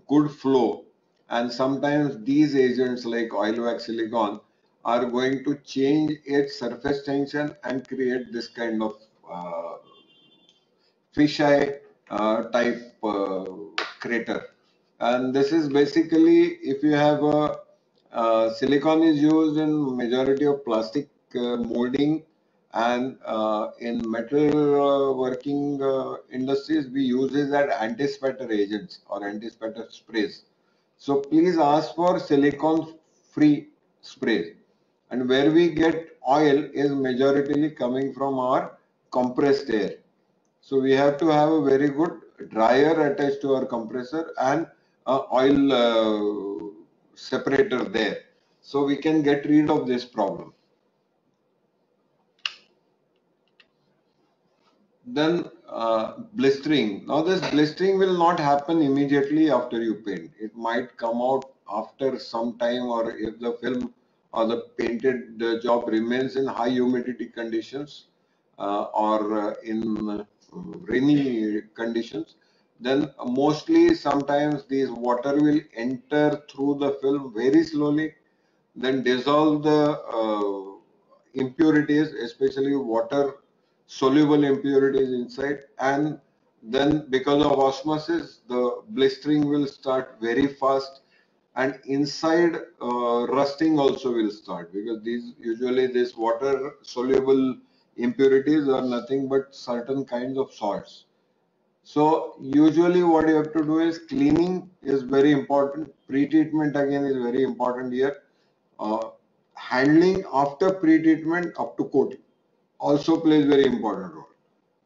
good flow, and sometimes these agents like oil, wax, silicone are going to change its surface tension and create this kind of fisheye type crater. And this is basically, if you have a silicone is used in majority of plastic molding, and in metal working industries we use it as anti-spatter agents or anti-spatter sprays. So please ask for silicone free sprays. And where we get oil is majority coming from our compressed air. So we have to have a very good dryer attached to our compressor and oil separator there. So we can get rid of this problem. Then blistering. Now this blistering will not happen immediately after you paint. It might come out after some time, or if the film or the painted job remains in high humidity conditions or in rainy conditions, then mostly sometimes these water will enter through the film very slowly, then dissolve the impurities, especially water soluble impurities inside, and then because of osmosis the blistering will start very fast, and inside rusting also will start, because these usually this water soluble impurities are nothing but certain kinds of salts. So usually what you have to do is cleaning is very important. Pre-treatment again is very important here. Handling after pre-treatment up to coating also plays very important role.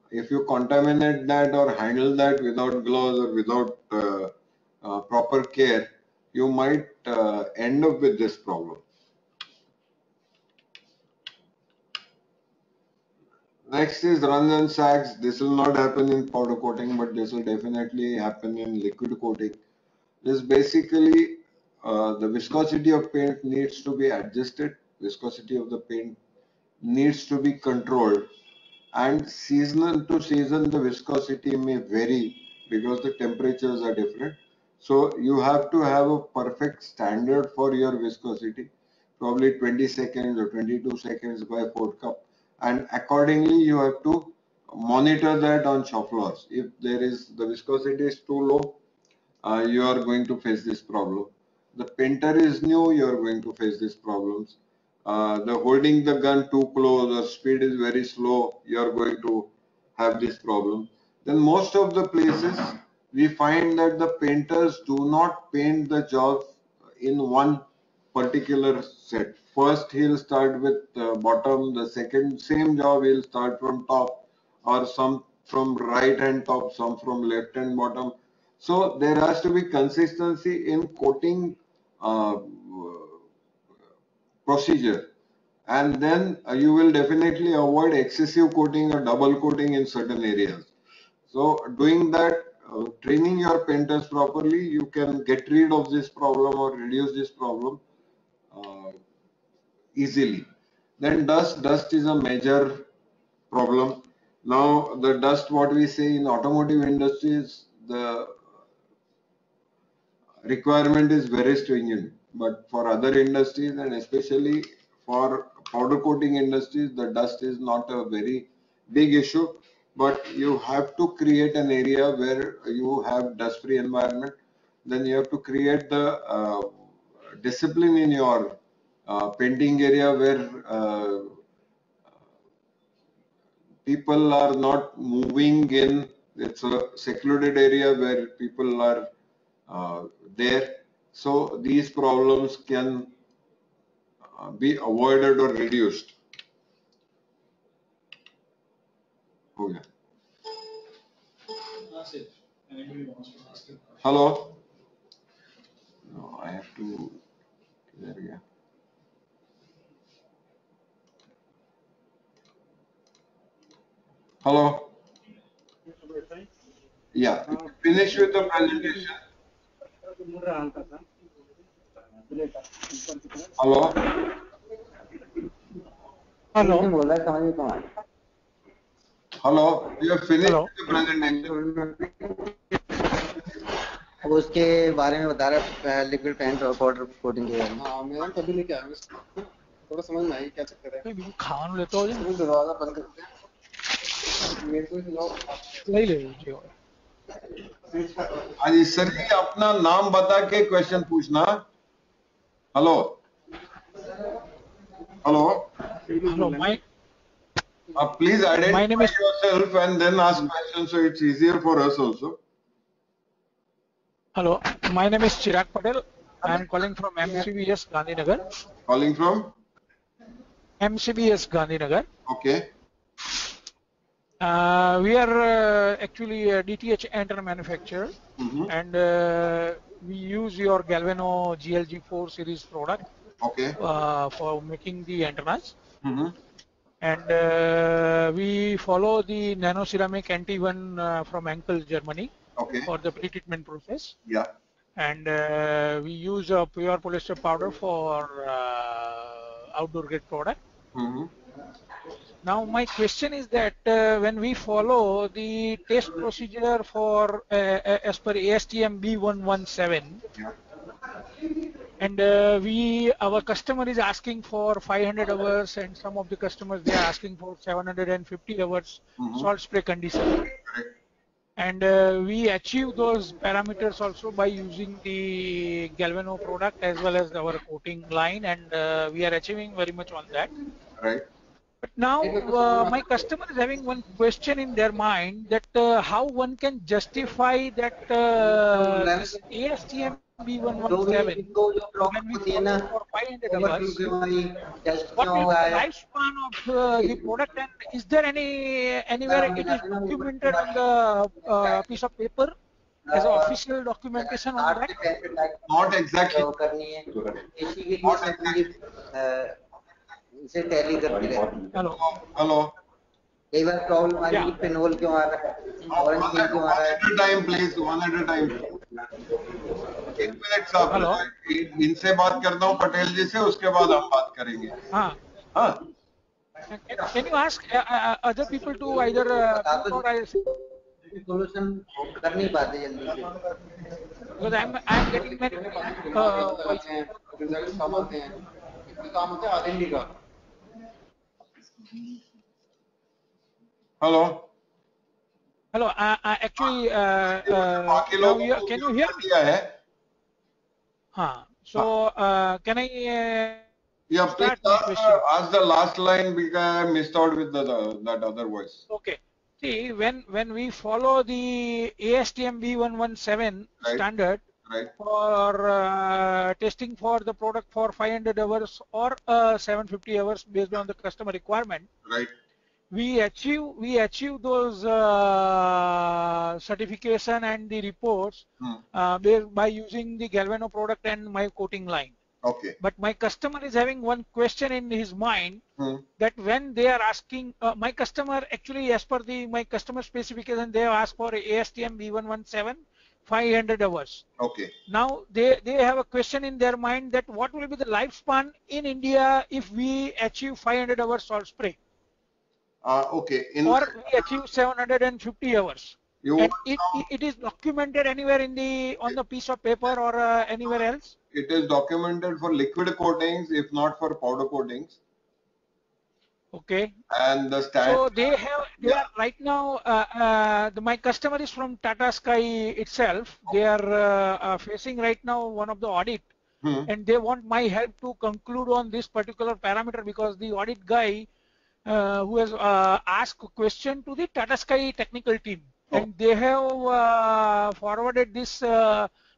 If you contaminate that or handle that without gloves or without proper care, you might end up with this problem. Next is runs and sags. This will not happen in powder coating, but this will definitely happen in liquid coating. This basically the viscosity of paint needs to be adjusted. Viscosity of the paint needs to be controlled, and season to season the viscosity may vary because the temperatures are different. So you have to have a perfect standard for your viscosity, probably 20 seconds or 22 seconds by 4 cup, and accordingly you have to monitor that on shop floors. If there is the viscosity is too low, you are going to face this problem. The painter is new, you are going to face these problems. The holding the gun too close or speed is very slow, you are going to have this problem. Then most of the places we find that the painters do not paint the job in one particular set. First he'll start with bottom, the second same job he'll start from top, or some from right hand top, some from left hand bottom. So there has to be consistency in coating procedure, and then you will definitely avoid excessive coating or double coating in certain areas. So doing that, training your painters properly, you can get rid of this problem or reduce this problem easily. Then dust is a major problem. Now the dust, what we say in automotive industries, the requirement is very stringent, but for other industries and especially for powder coating industries, the dust is not a very big issue. but you have to create an area where you have dust-free environment. Then you have to create the discipline in your painting area where people are not moving in. It's a secluded area where people are there. So these problems can be avoided or reduced. Okay. Hello? No, I have to. There we go. Hello? Yeah, finish with the presentation. Hello? Hello. Hello? You have finished Hello. with the presentation. अब उसके बारे में बता रहा है liquid paint और powder coating के बारे में। हाँ मैं तभी लेके आया थोड़ा समझ में आई क्या चक्कर है। खान लेते हो तुम दरवाजा बंद करते हैं मेरे को ले लीजिए। हाँ जी सर जी, अपना नाम बता के क्वेश्चन पूछना। Hello hello hello please identify yourself and then ask questions so it's easier for us also. Hello, my name is Chirag Patel. I am calling from MCBS Gandhinagar. Calling from? MCBS Gandhinagar. Okay. We are actually a DTH antenna manufacturer, and we use your Galvano GLG4 series product for making the antennas. And we follow the nano ceramic NT1 from Henkel, Germany for the pre-treatment process. Yeah. And we use a pure polyester powder for outdoor grade product. Now my question is that when we follow the test procedure for as per ASTM B117, and our customer is asking for 500 hours, and some of the customers they are asking for 750 hours salt spray condition. And we achieve those parameters also by using the Galvano product as well as our coating line, and we are achieving very much on that. Right. But now my customer is having one question in their mind that how one can justify that this ASTM B117 when we follow for 500 hours, what will be the lifespan of the product, and is there anywhere it is documented on the piece of paper as an official documentation on that? Not exactly. Not exactly. इसे tally करती रहती है। Hello कई बार problem आ रही है पेनोल क्यों आ रहा है ऑरेंज क्यों आ रहा है। One at a time please, one at a time. 1 minute साहब इनसे बात करता हूँ पटेल जी से, उसके बाद हम बात करेंगे। हाँ हाँ Can you ask other people to either solution कर नहीं पाते जल्दी से because I'm getting many result कम आते हैं कितने काम होते हैं आधे ही का। Hello hello actually can you hear me? हाँ so can I yeah please ask the last line because I missed out with that other voice. Okay, see when we follow the ASTM B117 standard for testing for the product for 500 hours or 750 hours based on the customer requirement, we achieve those certification and the reports by using the Galvano product and my coating line. Okay. But my customer is having one question in his mind that when they are asking, my customer actually as per my customer specification, they have asked for ASTM B117 500 hours. Okay. Now they have a question in their mind that what will be the lifespan in India if we achieve 500 hours salt spray? Okay. Or we achieve 750 hours. And it is documented anywhere on the piece of paper or anywhere else? It is documented for liquid coatings, if not for powder coatings. Okay. And the So standard, they are right now, my customer is from Tata Sky itself. They are facing right now one of the audit, and they want my help to conclude on this particular parameter, because the audit guy who has asked a question to the Tata Sky technical team, and they have forwarded this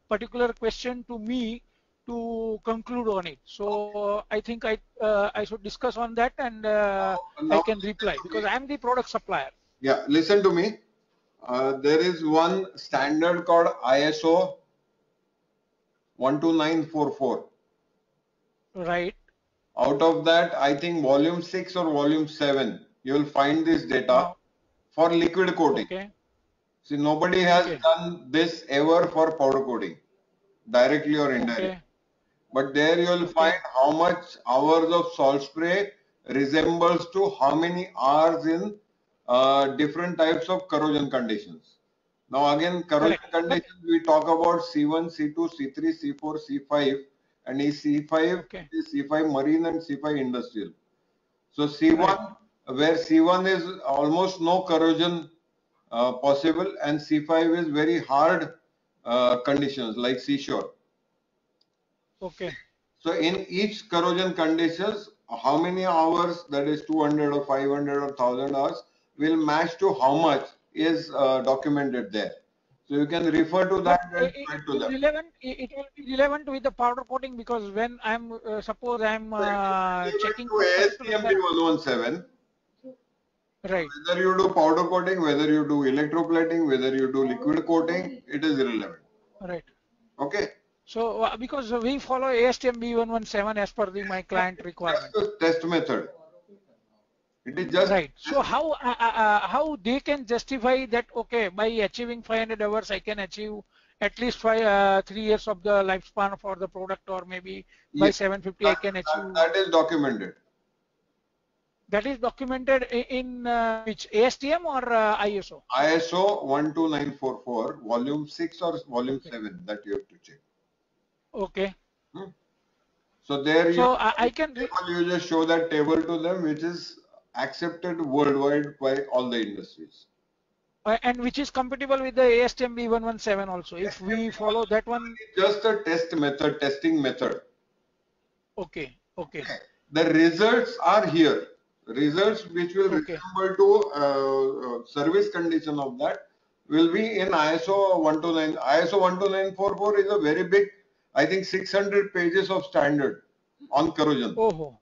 particular question to me to conclude on it. So I think I should discuss on that, and I now can reply, because I am the product supplier. yeah, listen to me. There is one standard called ISO 12944. Right. Out of that, I think volume 6 or volume 7, you will find this data for liquid coating. Okay. See, nobody has Okay. done this ever for powder coating, directly or indirectly. Okay. But there you will find how much hours of salt spray resembles to how many hours in different types of corrosion conditions. Now again, corrosion conditions, we talk about C1, C2, C3, C4, C5, and in C5 is C5 marine and C5 industrial. So C1, where C1 is almost no corrosion possible, and C5 is very hard conditions like seashore. Okay. So in each corrosion conditions, how many hours, that is 200 or 500 or 1000 hours, will match to how much is documented there. So you can refer to that and try to that. It will be relevant with the powder coating, because when I'm suppose I'm checking to ASTM B117, right. whether you do powder coating, whether you do electroplating, whether you do liquid coating, it is irrelevant. Right. Okay. So because we follow ASTM B117 as per my client requirement. Test method. It is just right. So how they can justify that? Okay, by achieving 500 hours, I can achieve at least 3 years of the lifespan for the product, or maybe by 750 I can achieve. That is documented. That is documented in which ASTM or ISO? ISO 12944, volume 6 or volume 7, that you have to check. Okay. So there I can you just show that table to them, which is accepted worldwide by all the industries. And which is compatible with the ASTM B117 also, if we follow that one. Just a testing method. Okay. Okay. The results are here. Results which will resemble to service condition of that will be in ISO 129. ISO 12944 is a very big, I think 600 pages of standard on corrosion. Oh,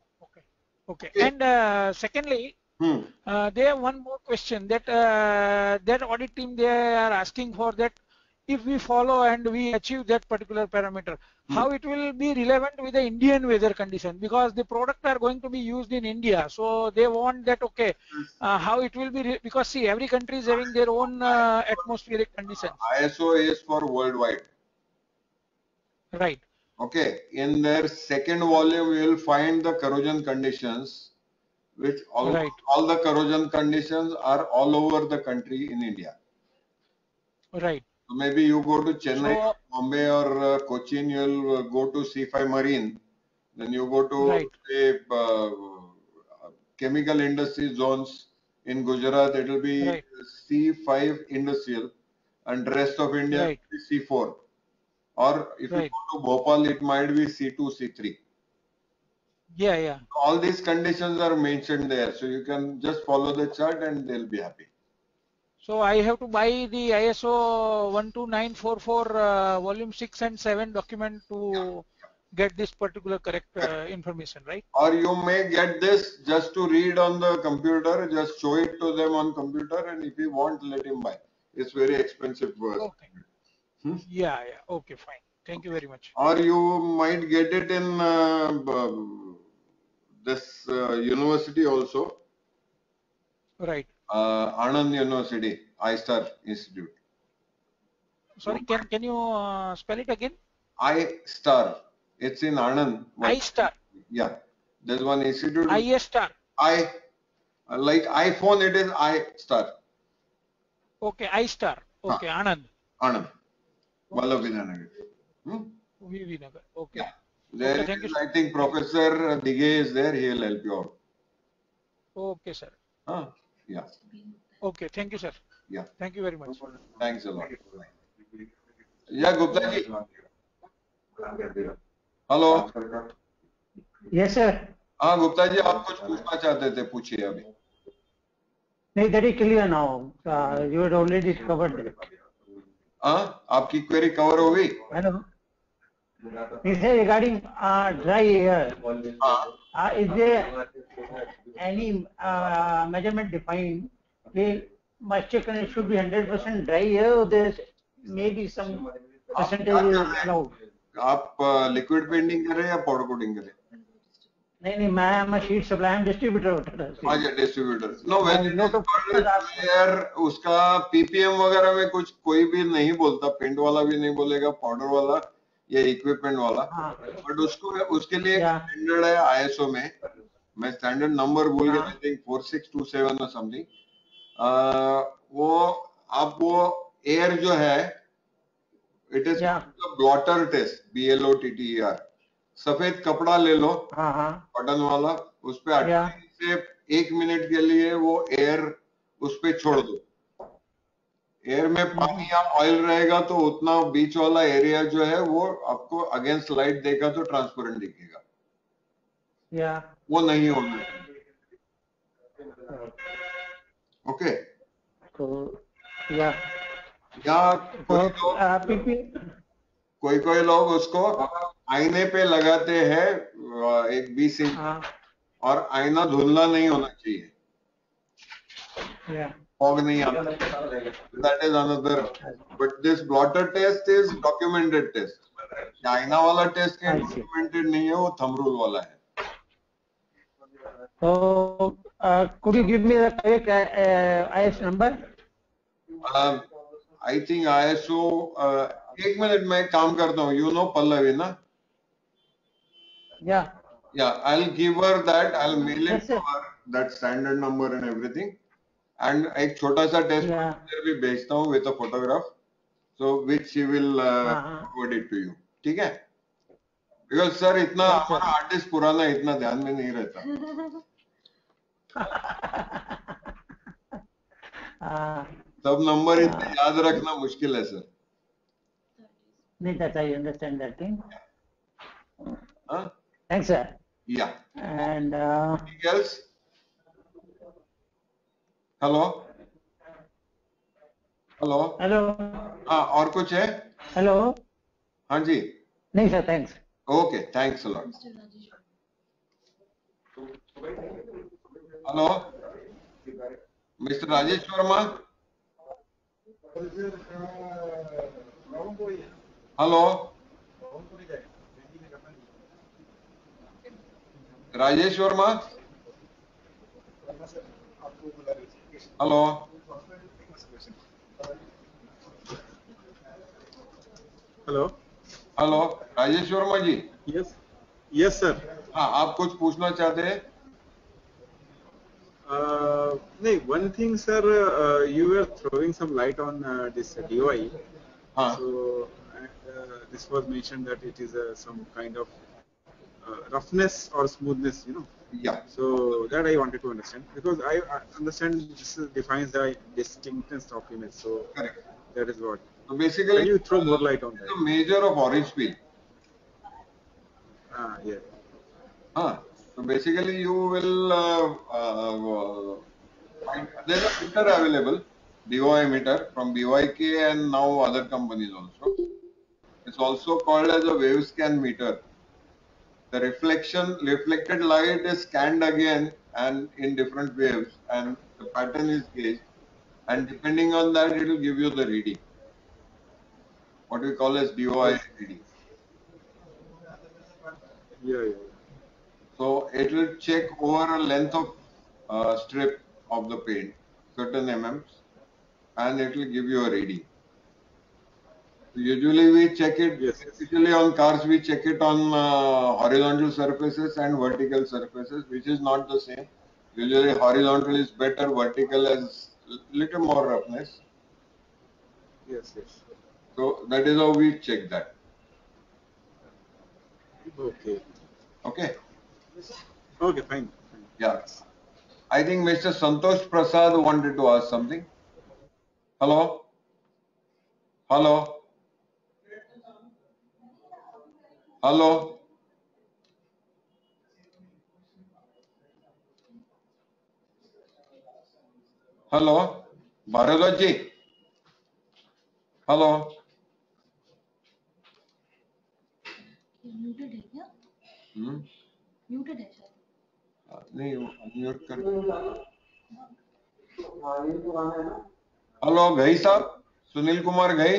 okay. And secondly, they have one more question, that that audit team, they are asking for that if we follow and we achieve that particular parameter, how it will be relevant with the Indian weather condition, because the product are going to be used in India. So they want that, okay, how it will be, because see, every country is having their own atmospheric conditions. ISO is for worldwide. Right. Okay. In their second volume, you will find the corrosion conditions, which all the corrosion conditions are all over the country in India. Right. So maybe you go to Chennai, Bombay, or Cochin, you'll go to C5 Marine. Then you go to say, chemical industry zones in Gujarat, it will be C5 Industrial, and rest of India will be C4. Or if you go to Bhopal, it might be C2, C3. Yeah. All these conditions are mentioned there. So you can just follow the chart and they'll be happy. So I have to buy the ISO 12944 volume 6 and 7 document to get this particular correct information, right? Or you may get this just to read on the computer, just show it to them on computer, and if you want, let him buy. It's very expensive for us. Okay. Yeah. Okay, fine. Thank you very much. Or you might get it in this university also. Right. Anand University, I-Star Institute. Sorry, can you spell it again? I-Star. It's in Anand. I-Star. Yeah. There's one institute. I-Star. Like iPhone, it is I-Star. Okay, I-Star. Okay, Anand. Anand. Vallabhinagar. Vivinagar. Okay. There okay, thank you. I think Professor Digge is there. He will help you out. Okay, sir. Yeah. Okay, thank you, sir. Yeah. Thank you very much. Thanks a lot. Yeah, Gupta ji. Hello. Yes, sir. हाँ गुप्ता जी, आप कुछ पूछना चाहते थे, पूछिए अभी. नहीं, that is clear now. You had already covered that. हाँ, आपकी क्वेरी कवर हो गई. Hello. This is regarding dry air. Is there any measurement defined? The moisture content should be 100% dry air, or there's maybe some percentage allowed? आप liquid painting कर रहे हैं या powder coating कर रहे हैं? नहीं, मैं शीट सप्लाई एंड डिस्ट्रीब्यूटर. अच्छा, डिस्ट्रीब्यूटर. नो, यार उसका पीपीएम वगैरह में कुछ कोई भी नहीं बोलता, पेंट वाला भी नहीं बोलेगा, पाउडर वाला या इक्विपमेंट वाला. बट उसके लिए स्टैंडर्ड है आईएसओ में. मैं स्टैंडर्ड नंबर भूल गया, आई थिंक 4627 और समथिंग. वो आप वो एयर जो है, it is blotter test, BLOTTER. सफेद कपड़ा ले लो, कॉटन वाला, उस पे 28 से 1 मिनट के लिए वो एयर उस पे छोड़ दो. एयर में पानी या ऑयल रहेगा तो उतना बीच वाला एरिया जो है वो आपको अगेंस्ट लाइट देगा तो ट्रांसपेरेंट दिखेगा. वो नहीं होना है. ओके. कोई लोग उसको आईने पे लगाते हैं 1-20 इंच, और आईना धुंधला नहीं होना चाहिए. फॉग नहीं आता. That is another. But this blotter test is documented test. आईना वाला टेस्ट के डॉक्यूमेंटेड नहीं है, वो थंब रूल वाला है. So, could you give me the correct IS number? I think ISO. 1 minute में काम करता हूँ. You know Pallavi ना? Yeah. I'll give her that. I'll mail it to her, that standard number and everything. And एक छोटा सा test भी भेजता हूँ with a photograph, so which she will forward it to you. ठीक है? Because sir इतना हमारा आर्टिस्ट पुराना, इतना ध्यान में नहीं रहता. सब नंबर इतना याद रखना मुश्किल है सर. नहीं, that I understand that thing. हाँ? Thanks, sir. Yeah. And anything else? Hello. हाँ, और कुछ है? Hello. हाँ जी. नहीं sir, thanks. Okay, thanks a lot. Hello. Mr. Rajesh Verma. Hello. Rajesh Verma. Hello. Hello Rajesh Verma ji. Yes sir. हाँ, आप कुछ पूछना चाहते हैं? नहीं, one thing sir, you were throwing some light on this DOI. So this was mentioned that it is some kind of roughness or smoothness, you know. Yeah. So that I wanted to understand, because I understand this defines the distinctness of image. So correct. That is what. So basically, can you throw more light on that? The measure of orange peel. Yeah. So basically, you will find there's a meter available, DOI meter from BYK and now other companies also. It's also called as a wave scan meter. The reflected light is scanned again and in different waves, and the pattern is gauged, and depending on that, it will give you the reading. What we call as DOI reading. Yeah. So it will check over a length of strip of the paint, certain mm, and it will give you a reading. So usually we check it, especially on cars, we check it on horizontal surfaces and vertical surfaces, which is not the same. Usually horizontal is better, vertical has little more roughness. Yes. So that is how we check that. Okay. Okay. Okay, fine. Yeah. I think Mr. Santosh Prasad wanted to ask something. Hello? Hello? Hello? Hello? Bharadwaj ji? Hello? Muted है क्या? Muted है शायद. नहीं, unmute कर. Hello Ghai साहब, Sunil Kumar Ghai.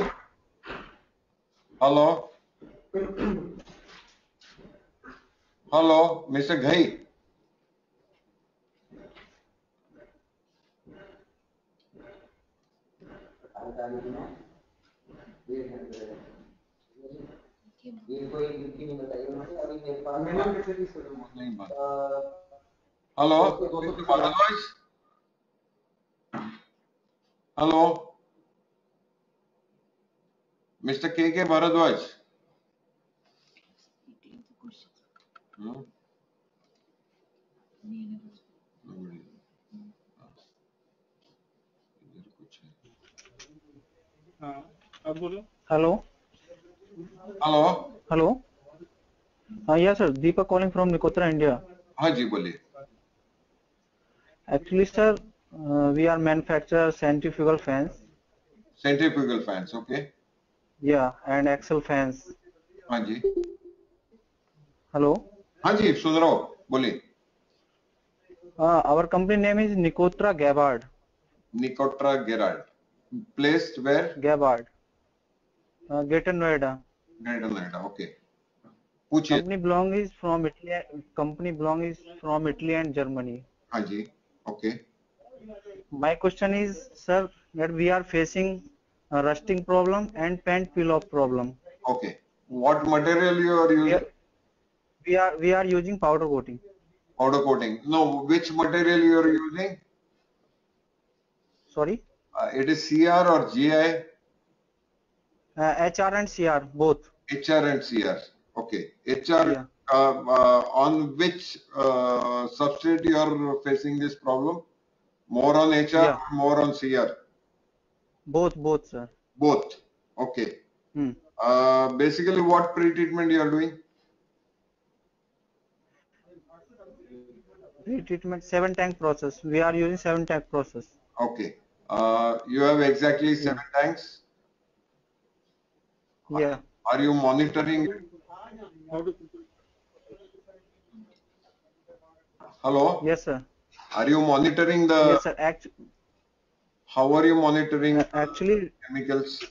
Hello hello mister Ghai. Hello mister Bhardwaj. Hello mister K Bhardwaj. अब बोलो. Hello. Hello. Hello. Yes, sir. Deepak calling from Nikotra, India. हाँ जी बोलिए. Actually, sir, we are manufacturer centrifugal fans. Centrifugal fans. Okay. Yeah, and Excel fans. हाँ जी. Hello. हाँ जी सुन रहा हूँ, बोलिए. Our company name is Nikotra Gabard. Nikotra Gerald. Placed where? Gabard. Greater Noida. Greater Noida. Okay. पूछिए. Company belong is from Italy and Germany. हाँ जी. Okay. My question is, sir, that we are facing a rusting problem and paint peel off problem. Okay. What material you are using? We are using powder coating. Powder coating. No, which material you are using? Sorry. It is CR or GI? HR and CR both. HR and CR. Okay. HR. Yeah. On which substrate you are facing this problem? More on HR Yeah. or more on CR? Both, sir. Both. Okay. Basically, what pre-treatment you are doing? Pre-treatment 7-tank process. We are using 7-tank process. Okay. You have exactly 7 tanks. Yeah. Are you monitoring? Hello? Yes, sir. Are you monitoring the? Yes, sir. How are you monitoring Actually, chemicals?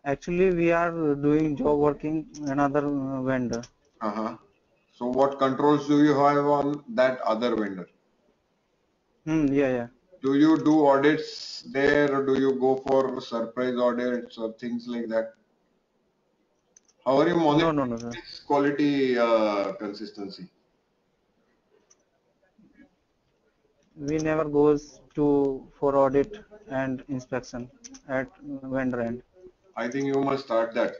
Actually, we are doing job working another vendor. So what controls do you have on that other vendor? Yeah. Do you do audits there, or do you go for surprise audits or things like that? How are you monitoring No, sir. its quality consistency? We never goes for audit and inspection at vendor end. I think you must start that.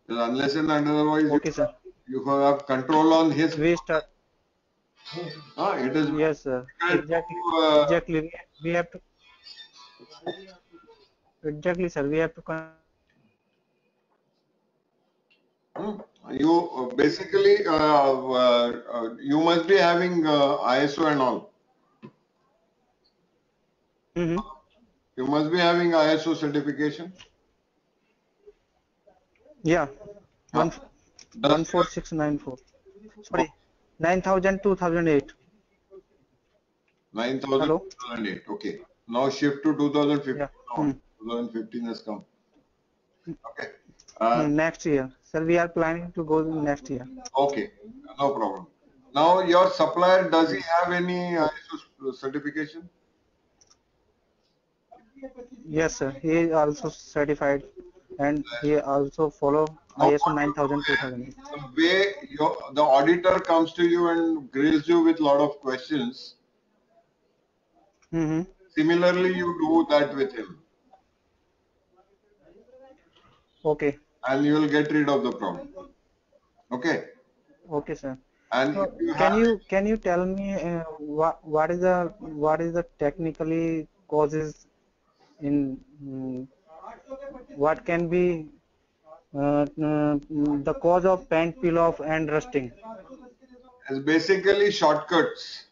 Because unless and otherwise, Okay, sir. You have control on his. We start. It is. Yes, sir. Exactly. Exactly. We have to. Exactly, sir. We have to. You basically you must be having ISO and all. You must be having ISO certification. Yeah. 14694. Sorry. 9000 2008. 9008. Okay. Now shift to 2015. Yeah. No, 2015 has come. Okay. Next year, sir. We are planning to go next year. Okay. No problem. Now your supplier, does he have any ISO certification? Yes, sir. He is also certified, and he also follow ISO 9000 2008. The way the auditor comes to you and grills you with a lot of questions. Similarly, you do that with him. Okay. And you will get rid of the problem. Okay. Okay, sir. And if you have, can you tell me what is the technically causes in what can be the cause of paint peel off and rusting? it's basically shortcuts.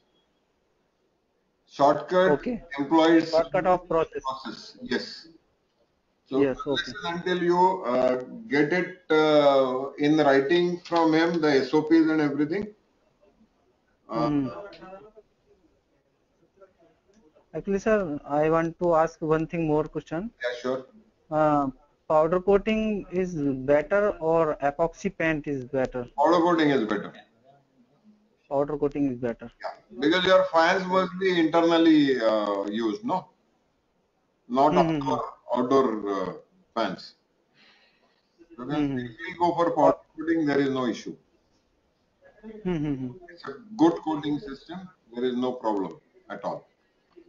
Shortcut Okay. employs Shortcut of process. Yes. So Yes. Okay. until you get it in writing from him, the SOPs and everything. Actually, sir, I want to ask one thing more question. Yeah, sure. Powder coating is better or epoxy paint is better? Powder coating is better. Powder coating is better. Yeah, because your fans must be internally used, no? Not outdoor fans. You can simply go for powder coating, there is no issue. It's a good coating system, there is no problem at all.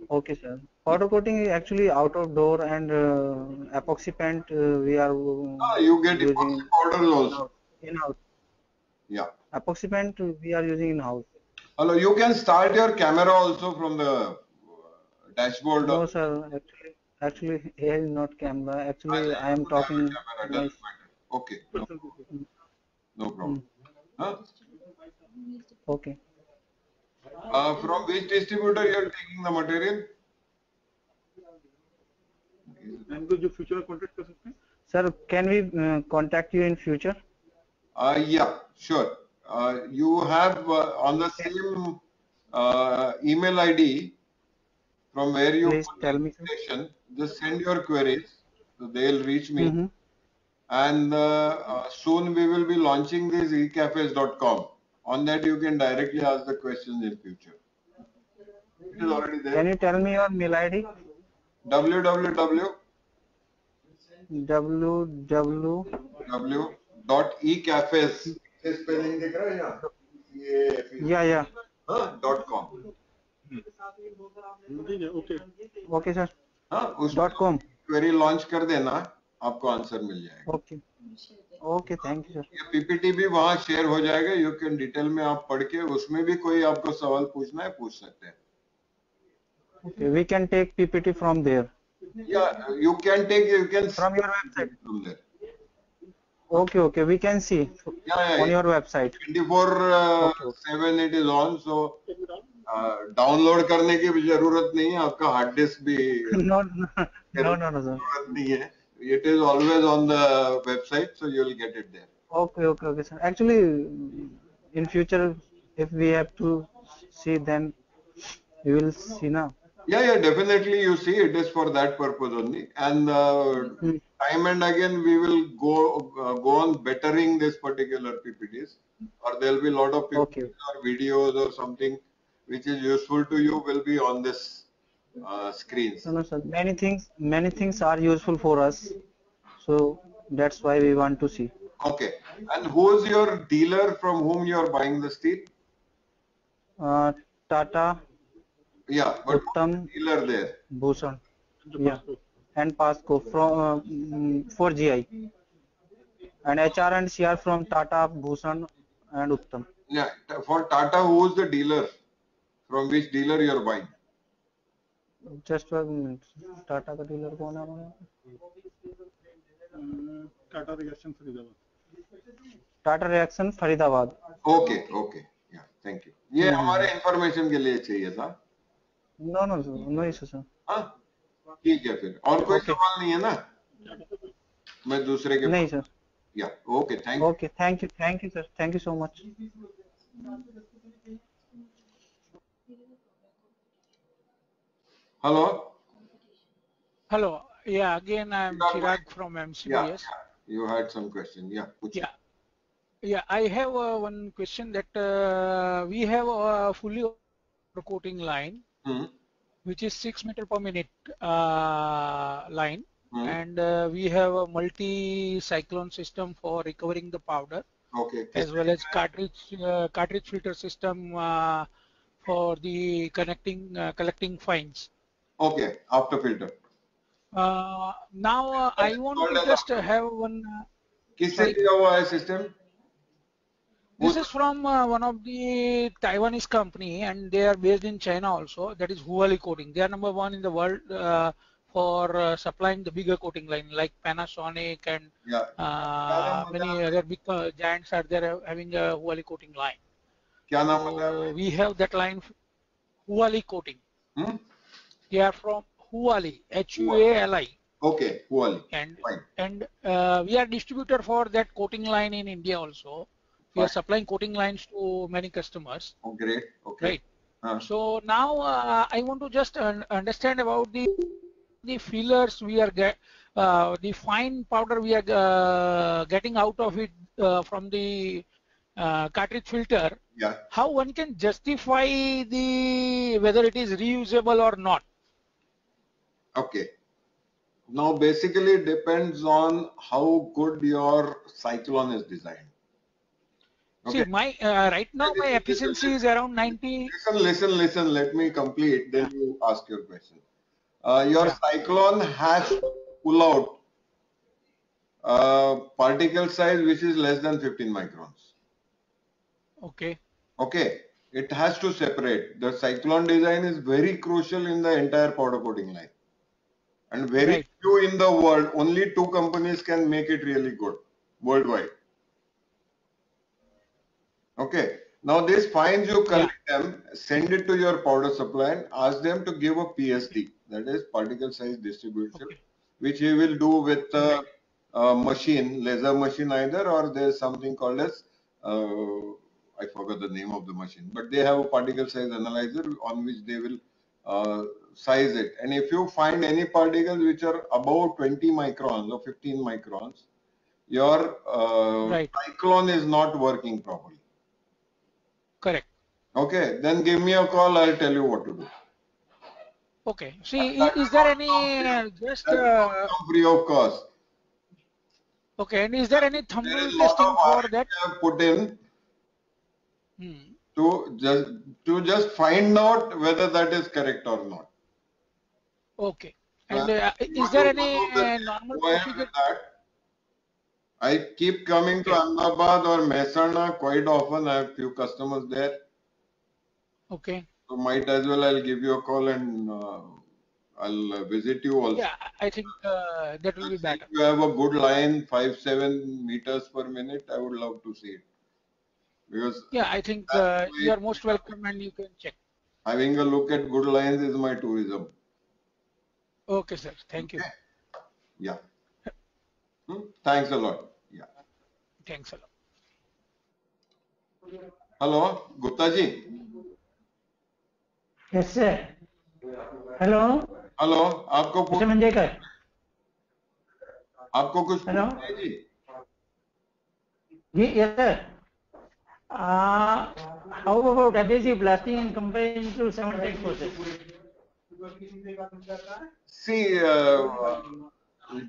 Okay, sir. Powder coating is actually out of door and epoxy paint we are You get using epoxy powders also. in-house. Yeah. Epoxy paint we are using in-house. Hello, you can start your camera also from the dashboard. No, sir. Actually, here is not camera. Actually, I am talking. Okay. No problem. Huh? Okay. From which distributor you are taking the material? Sir, can we contact you in future? Yeah, sure. You have on the same email ID from where you Please tell me, sir. just send your queries, so they'll reach me. And soon we will be launching this ecafes.com. On that you can directly ask the questions in future. It is already there. Can you tell me your mail ID? www.ecafes. Spelling दिख रहा है यहाँ? Yeah. .com. Okay, sir. .com. Query launch कर देना, आपको answer मिल जाएगा. Okay, thank you, sir. ये PPT भी वहाँ शेयर हो जाएगा. You can डिटेल में आप पढ़ के उसमें भी कोई आपको सवाल पूछना है पूछ सकते हैं. Okay, we can take PPT from there. Yeah, you can from your website. From there. Okay, we can see on your website. 24/7 it is on, so download करने की भी जरूरत नहीं है. आपका हार्ड डिस्क भी no, sir. जरूरत नहीं है. It is always on the website, so you will get it there. Okay, sir. Actually, in future, if we have to see, then we will see now. Yeah, definitely you see it is for that purpose only. And time and again we will go on bettering this particular PPTs, or there will be a lot of PPTs or videos or something which is useful to you will be on this screens. No, sir. Many things are useful for us, so that's why we want to see. Okay. And who is your dealer from whom you are buying the steel? Tata. Yeah, but Uttam, dealer there. Bhushan. Yeah. And Pasco from for GI. And HR and CR from Tata, Bhushan and Uttam. Yeah, for Tata, who is the dealer? From which dealer you are buying? Just 1 minute. Tata का dealer कौन है हमारा? Tata Reaction Faridabad. Tata Reaction Faridabad. Okay. Yeah, thank you. ये हमारे information के लिए चाहिए था. No issue, sir. हाँ, ठीक है फिर. और कोई सवाल नहीं है ना? मैं दूसरे के. नहीं sir. Yeah. Okay. Thank you. Okay. Thank you, sir. Thank you so much. Hello. Yeah. Again, I am Chirag from MCBS. Yeah. You had some question. Yeah. Yeah. I have one question that we have a fully coating line, which is 6 meter per minute line, and we have a multi-cyclone system for recovering the powder, as well as cartridge filter system for the collecting fines. Okay, after filter. Now I want to just have one. किससे दिया हुआ है system? This is from one of the Taiwanese company, and they are based in China also. That is Huali Coating. They are number one in the world for supplying the bigger coating line, like Panasonic and many other big giants are there having a Huali Coating line. So we have that line, Huali Coating. They are from Huali, Huali. Okay, Huali. And we are distributor for that coating line in India also. We are supplying coating lines to many customers. Oh, great. Okay. Right. So now I want to just understand about the fillers we are the fine powder we are getting out of it from the cartridge filter. Yeah. How one can justify the whether it is reusable or not? Okay. Now basically it depends on how good your cyclone is designed. Okay. See, my right now my efficiency is around 90. Listen. Let me complete. Then you ask your question. Your cyclone has to pull out particle size which is less than 15 microns. Okay. Okay. It has to separate. The cyclone design is very crucial in the entire powder coating line. And very few in the world, only 2 companies can make it really good worldwide. Okay. Now these fines you collect them, send it to your powder supply and ask them to give a PSD, that is particle size distribution, which he will do with a machine, laser machine either, or there's something called as, I forgot the name of the machine, but they have a particle size analyzer on which they will size it. And if you find any particles which are above 20 microns or 15 microns, your cyclone is not working properly. Correct. Okay, then give me a call, I'll tell you what to do. Okay. See, is there any just free of cost? Okay, and is there any thumb rule testing for that? Have put in to just find out whether that is correct or not. Okay. And is there any normal procedure? I keep coming to Ahmedabad or Mehsana quite often. I have few customers there. Okay. So might as well I'll give you a call and I'll visit you also. Yeah, I think that will be better. If you have a good line, 5-7 meters per minute, I would love to see it. Because I think you are most welcome and you can check. Having a look at good lines is my tourism. Okay, sir. Thank you. Yeah. Thanks a lot. Yeah. Thanks a lot. Hello, Gupta ji. Yes, sir. Hello. Hello. आपको Mr. Manjekar. आपको कुछ Hello. Ji? Yes, sir. How about adhesive blasting in comparison to 7-tank process? See,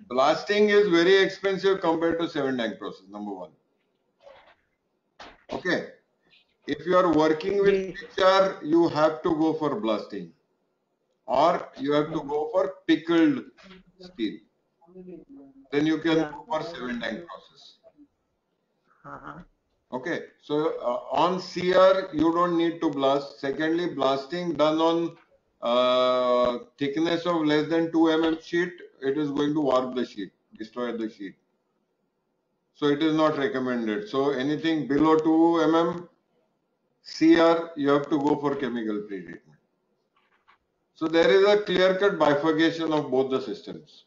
blasting is very expensive compared to 7-tank process, number one. Okay. If you are working with picture, you have to go for blasting. Or you have to go for pickled steel. Then you can go for 7-tank process. Okay. So on CR, you don't need to blast. Secondly, blasting done on thickness of less than 2 mm sheet, it is going to warp the sheet, destroy the sheet. So it is not recommended. So anything below 2 mm CR, you have to go for chemical pre-treatment. So there is a clear-cut bifurcation of both the systems.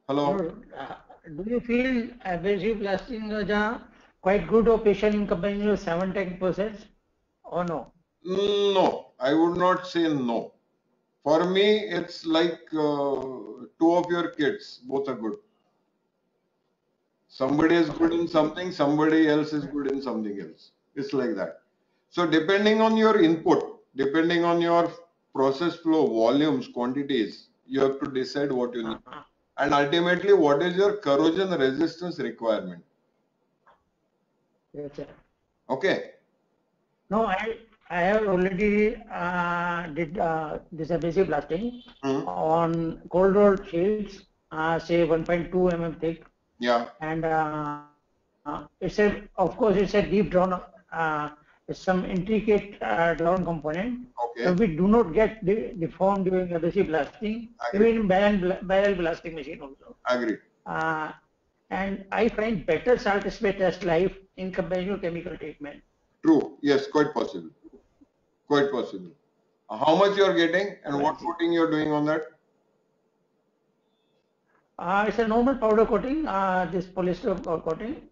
Hello. Do you feel adhesive blasting is quite good option in comparison to 7-tank process or no? No, I would not say no. For me, it's like 2 of your kids, both are good. Somebody is good in something, somebody else is good in something else. It's like that. So depending on your input, depending on your process flow, volumes, quantities, you have to decide what you need. And ultimately, what is your corrosion resistance requirement? Yes, sir. Okay. No, I have already did this adhesive blasting on cold rolled sheets, say 1.2 mm thick. Yeah. And of course, it's a deep drawn, it's some intricate drawn component. Okay. So we do not get deformed during abrasive blasting, even in barrel blasting machine also. Agree. And I find better salt spray test life in conventional chemical treatment. True. Yes, quite possible. Quite possible. How much you are getting and what coating you are doing on that? It's a normal powder coating, this polyester coating.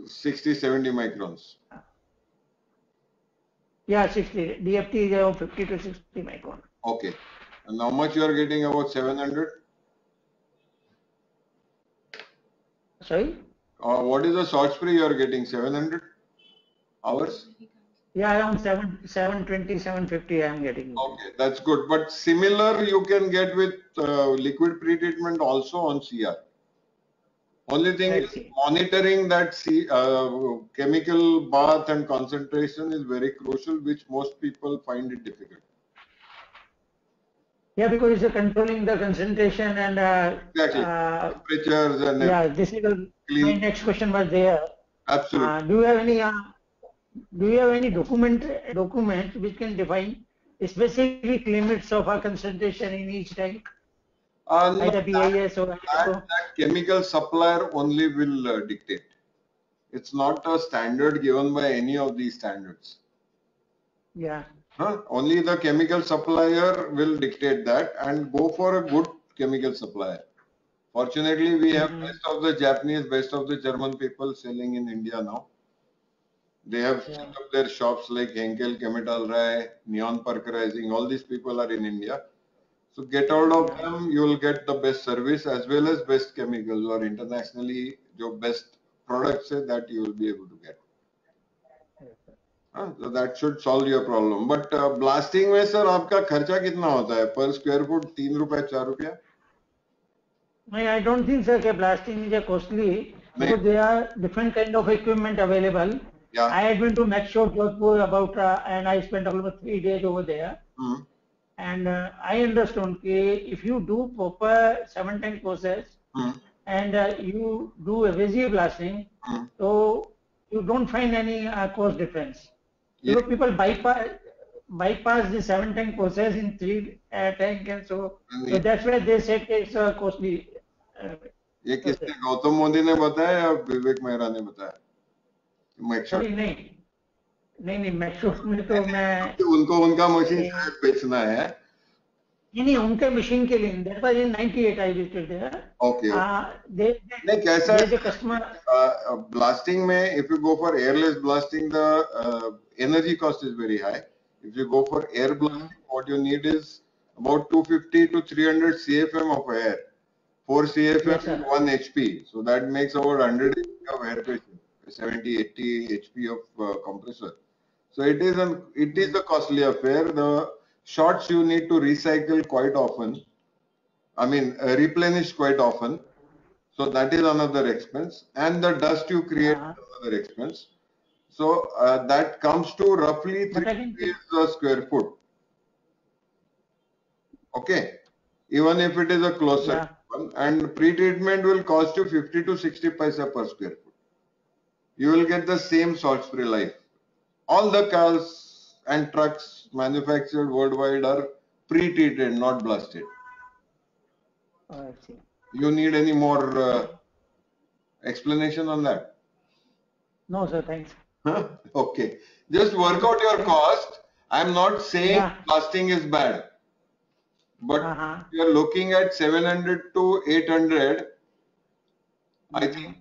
60, 70 microns. Yeah, 60. DFT is around 50 to 60 micron. Okay. And how much you are getting? About 700? Sorry? What is the salt spray you are getting? 700 hours? Yeah, around 720, 750 I am getting. Okay, that's good. But similar you can get with liquid pretreatment also on CR. Only thing is monitoring that chemical bath and concentration is very crucial, which most people find it difficult. Yeah, because it's controlling the concentration and exactly. Temperatures and yeah, this is my next question was there. Absolutely. Do you have any document which can define specific limits of a concentration in each tank? Either BIS or that chemical supplier only will dictate. It's not a standard given by any of these standards. Yeah. Only the chemical supplier will dictate that and go for a good chemical supplier. Fortunately, we have best of the Japanese, best of the German people selling in India now. They have set up their shops like Henkel, Chemical Rai, Neon Percurizing. All these people are in India. So get out of them, you will get the best service as well as best chemicals, or internationally your best products that you will be able to get. So that should solve your problem. But blasting में sir आपका खर्चा कितना होता है per square foot? 3 रुपए 4 रुपया? I don't think sir that blasting is costly because there are different kind of equipment available. Yeah. I had been to Maxshop Jodhpur about and I spent almost 3 days over there. And I understand that if you do proper 7-tank process and you do abrasive blasting, so you don't find any cost difference. You know, people bypass the 7-tank process in 3 tank, and so that's why they said it's costly. ये किसने गौतम मोदी ने बताया या विवेक मेहरा ने बताया? नहीं Maxshop में तो मैं उनको उनका मशीन शायद बेचना है. नहीं उनके मशीन के लिए. That was in 98 I visited there. Okay. नहीं कैसा है customer blasting में if you go for airless blasting the energy cost is very high. If you go for air blasting, what you need is about 250 to 300 CFM of air. 4 CFM and 1 HP. So that makes about 100 HP of air pressure, 70, 80 HP of compressor. So it is a costly affair. The shots you need to recycle quite often. I mean, replenish quite often. So that is another expense. And the dust you create is another expense. So that comes to roughly 3 rupees a square foot. Okay. Even if it is a closer one, and pre-treatment will cost you 50 to 60 paisa per square foot. You will get the same salt spray life. All the cars and trucks manufactured worldwide are pre-treated, not blasted. I see. You need any more explanation on that? No, sir. Thanks. Okay. Just work out your cost. I'm not saying blasting is bad. But if you are looking at 700 to 800, I think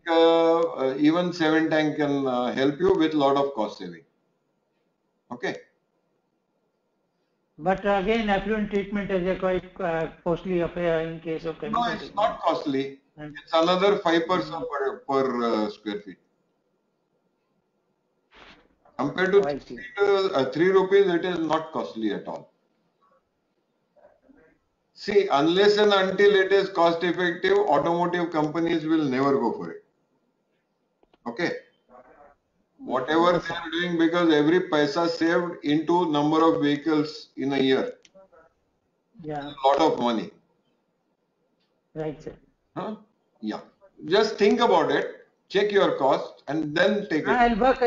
even 7-tank can help you with a lot of cost saving. Okay. But again, effluent treatment is a quite costly affair in case of chemical. No, it's not costly. It's another 5% per square feet. Compared to 3 rupees, it is not costly at all. See, unless and until it is cost effective, automotive companies will never go for it. Okay. Whatever they are doing, because every paisa saved into number of vehicles in a year. Yeah. A lot of money. Right, sir. Yeah. Just think about it. check your cost, and then take it. I'll work.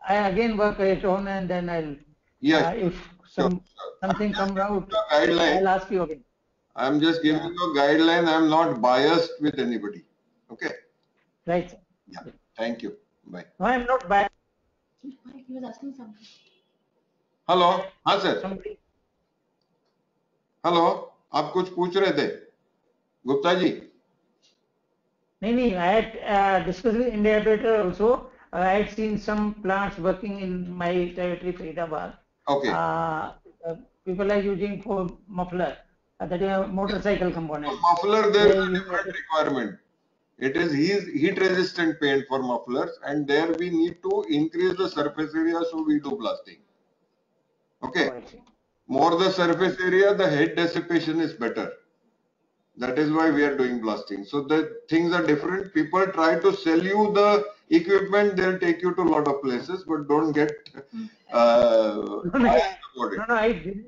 I again work it on, and then I'll. Yes. If something comes out, Guideline. I'll ask you again. I'm just giving you a guideline. I'm not biased with anybody. Okay. Right. Sir. Yeah. Thank you. Bye. No, I'm not bad. He was asking something. Hello, हाँ sir. Somebody. Hello, आप कुछ पूछ रहे थे, Gupta ji? No, I had discussed with India Operator also. I had seen some plants working in my territory, Faridabad. Okay. People are using for muffler, that is a motorcycle component. Muffler, there is a different requirement. It is heat resistant paint for mufflers, and there we need to increase the surface area, so we do blasting. Okay. More the surface area, the heat dissipation is better. That is why we are doing blasting. So the things are different. People try to sell you the equipment, they'll take you to a lot of places, but don't get No, I didn't.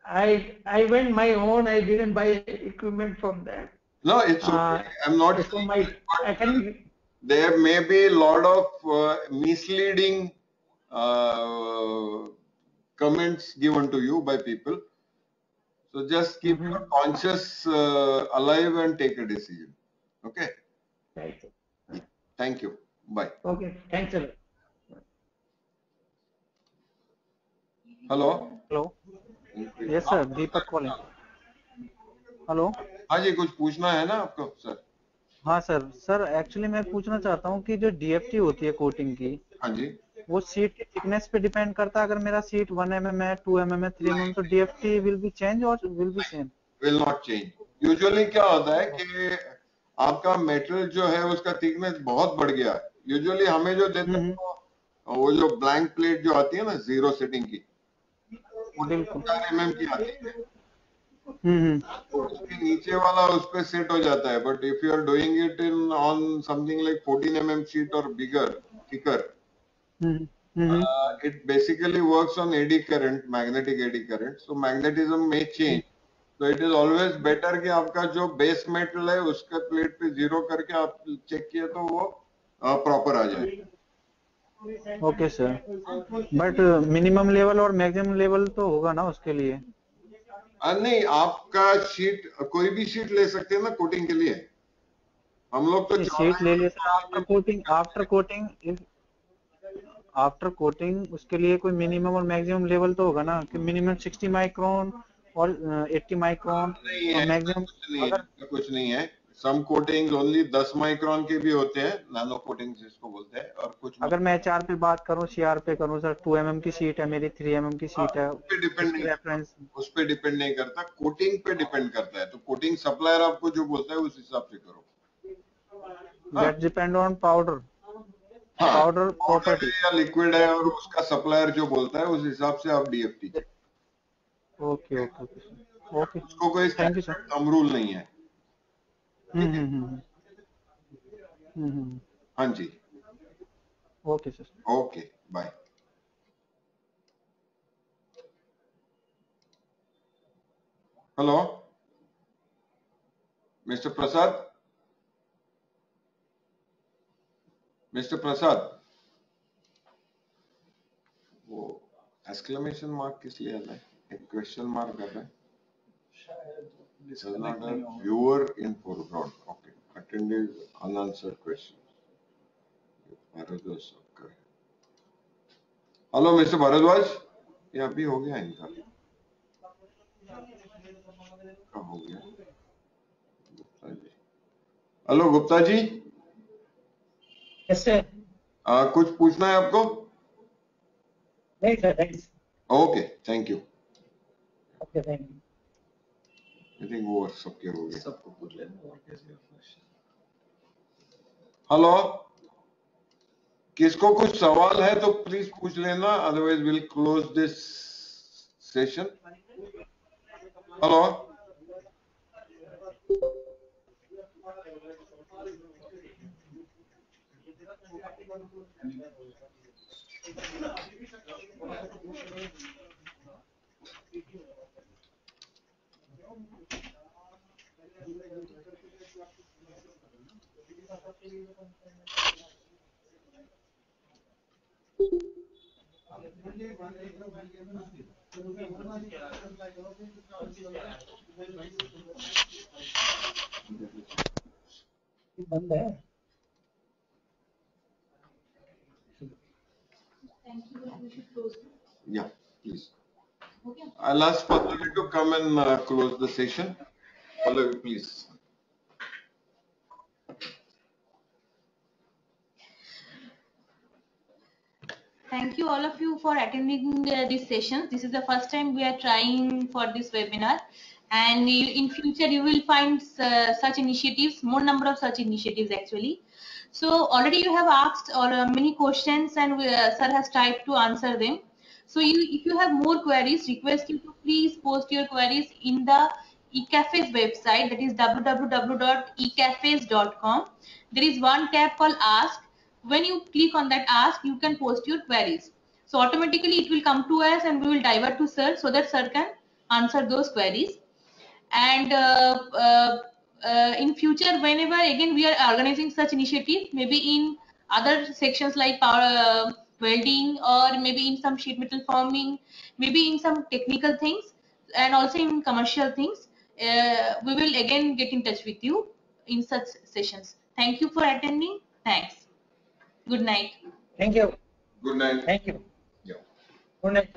I went my own. I didn't buy equipment from them. No, it's okay. I'm not saying that, there may be a lot of misleading comments given to you by people. So just keep your conscience alive and take a decision. Okay? Right. Thank you. Bye. Okay. Thanks a lot. Hello? Hello. Yes, sir. Deepak calling. Hello. हाँ जी, कुछ पूछना है ना आपको sir? हाँ sir. Sir actually मैं पूछना चाहता हूँ कि जो डीएफटी होती है कोटिंग की, हाँ जी, वो सीट की थिकनेस पे डिपेंड करता है. अगर मेरा सीट 1 mm है, 2 mm है, 3 mm, तो डीएफटी विल बी चेंज और will be same? Will not change. Usually क्या होता है कि आपका मेटल जो है उसका थिकनेस बहुत बढ़ गया. यूजुअली हमें जो देते हैं वो जो ब्लैंक प्लेट जो आती है ना जीरो सेटिंग की, 4 mm की आती है. उसके नीचे वाला उस पे सेट हो जाता है. But if you are doing it in on something like 14 mm sheet और bigger thicker, it basically works on eddy current, magnetic eddy current. So magnetism may change. So it is always better कि आपका जो base metal है उसका plate पे zero करके आप check किए तो वो प्रॉपर आ जाए. Okay sir. But minimum level और मैक्सिमम लेवल तो होगा ना उसके लिए? नहीं, आपका शीट कोई भी शीट ले सकते हैं ना कोटिंग के लिए. हम लोग तो शीट ले लिए सर. आफ्टर कोटिंग उसके लिए कोई मिनिमम और मैक्सिमम लेवल तो होगा ना, कि मिनिमम 60 माइक्रोन और 80 माइक्रोन और मैक्सिमम? अगर कुछ नहीं है. सम कोटिंग्स ओनली 10 माइक्रोन के भी होते हैं, नैनो कोटिंग्स जिसको बोलते हैं. और कुछ अगर मैं एचआर पे बात करूं, सीआर पे करूं सर, 2 mm की सीट है मेरी, 3 mm की सीट है, उस पे डिपेंड नहीं करता. कोटिंग पे डिपेंड करता है. तो कोटिंग सप्लायर आपको जो बोलता है उस हिसाब से करो. That depend on powder. Powder property या लिक्विड है और उसका सप्लायर जो बोलता है उस हिसाब से आप डीएफटी. Okay okay okay. उसको कोई थैंक यू सर. कम रूल नहीं है. हाँ जी. Okay sir. Okay, bye. Hello mister Prasad. Mister Prasad, वो एक्सक्लेमेशन मार्क किस लिए आता है? एक क्वेश्चन मार्क कर रहा है. Viewer in foreground. Okay. Attended unanswered questions. Bharadwaj. Hello mister Bharadwaj, ये अभी हो गया इनका. क्या हो गया? Gupta ji. Hello Gupta ji. Yes, sir. कुछ पूछना है आपको? नहीं sir, thanks. Okay, thank you. Okay, thank you. I think वो सबके हो गए. सबको पूछ लेना. हेलो, किसको कुछ सवाल है तो प्लीज पूछ लेना, otherwise will close this session. Hello. बंद है। Yeah, please. I'll ask Pallavi to come and close the session. Pallavi, please. Thank you all of you for attending this session. This is the first time we are trying for this webinar, and in future you will find such initiatives, more number of such initiatives actually. So already you have asked many questions, and sir has tried to answer them. So if you have more queries, request you to please post your queries in the eCafes website, that is www.ecafes.com. There is one tab called Ask. When you click on that Ask, you can post your queries. So automatically it will come to us, and we will divert to sir so that sir can answer those queries. And in future, whenever again we are organizing such initiative, maybe in other sections like power welding, or maybe in some sheet metal forming, maybe in some technical things, and also in commercial things, we will again get in touch with you in such sessions. Thank you for attending. Thanks. Good night. Thank you. Good night. Thank you. Yeah. Good night.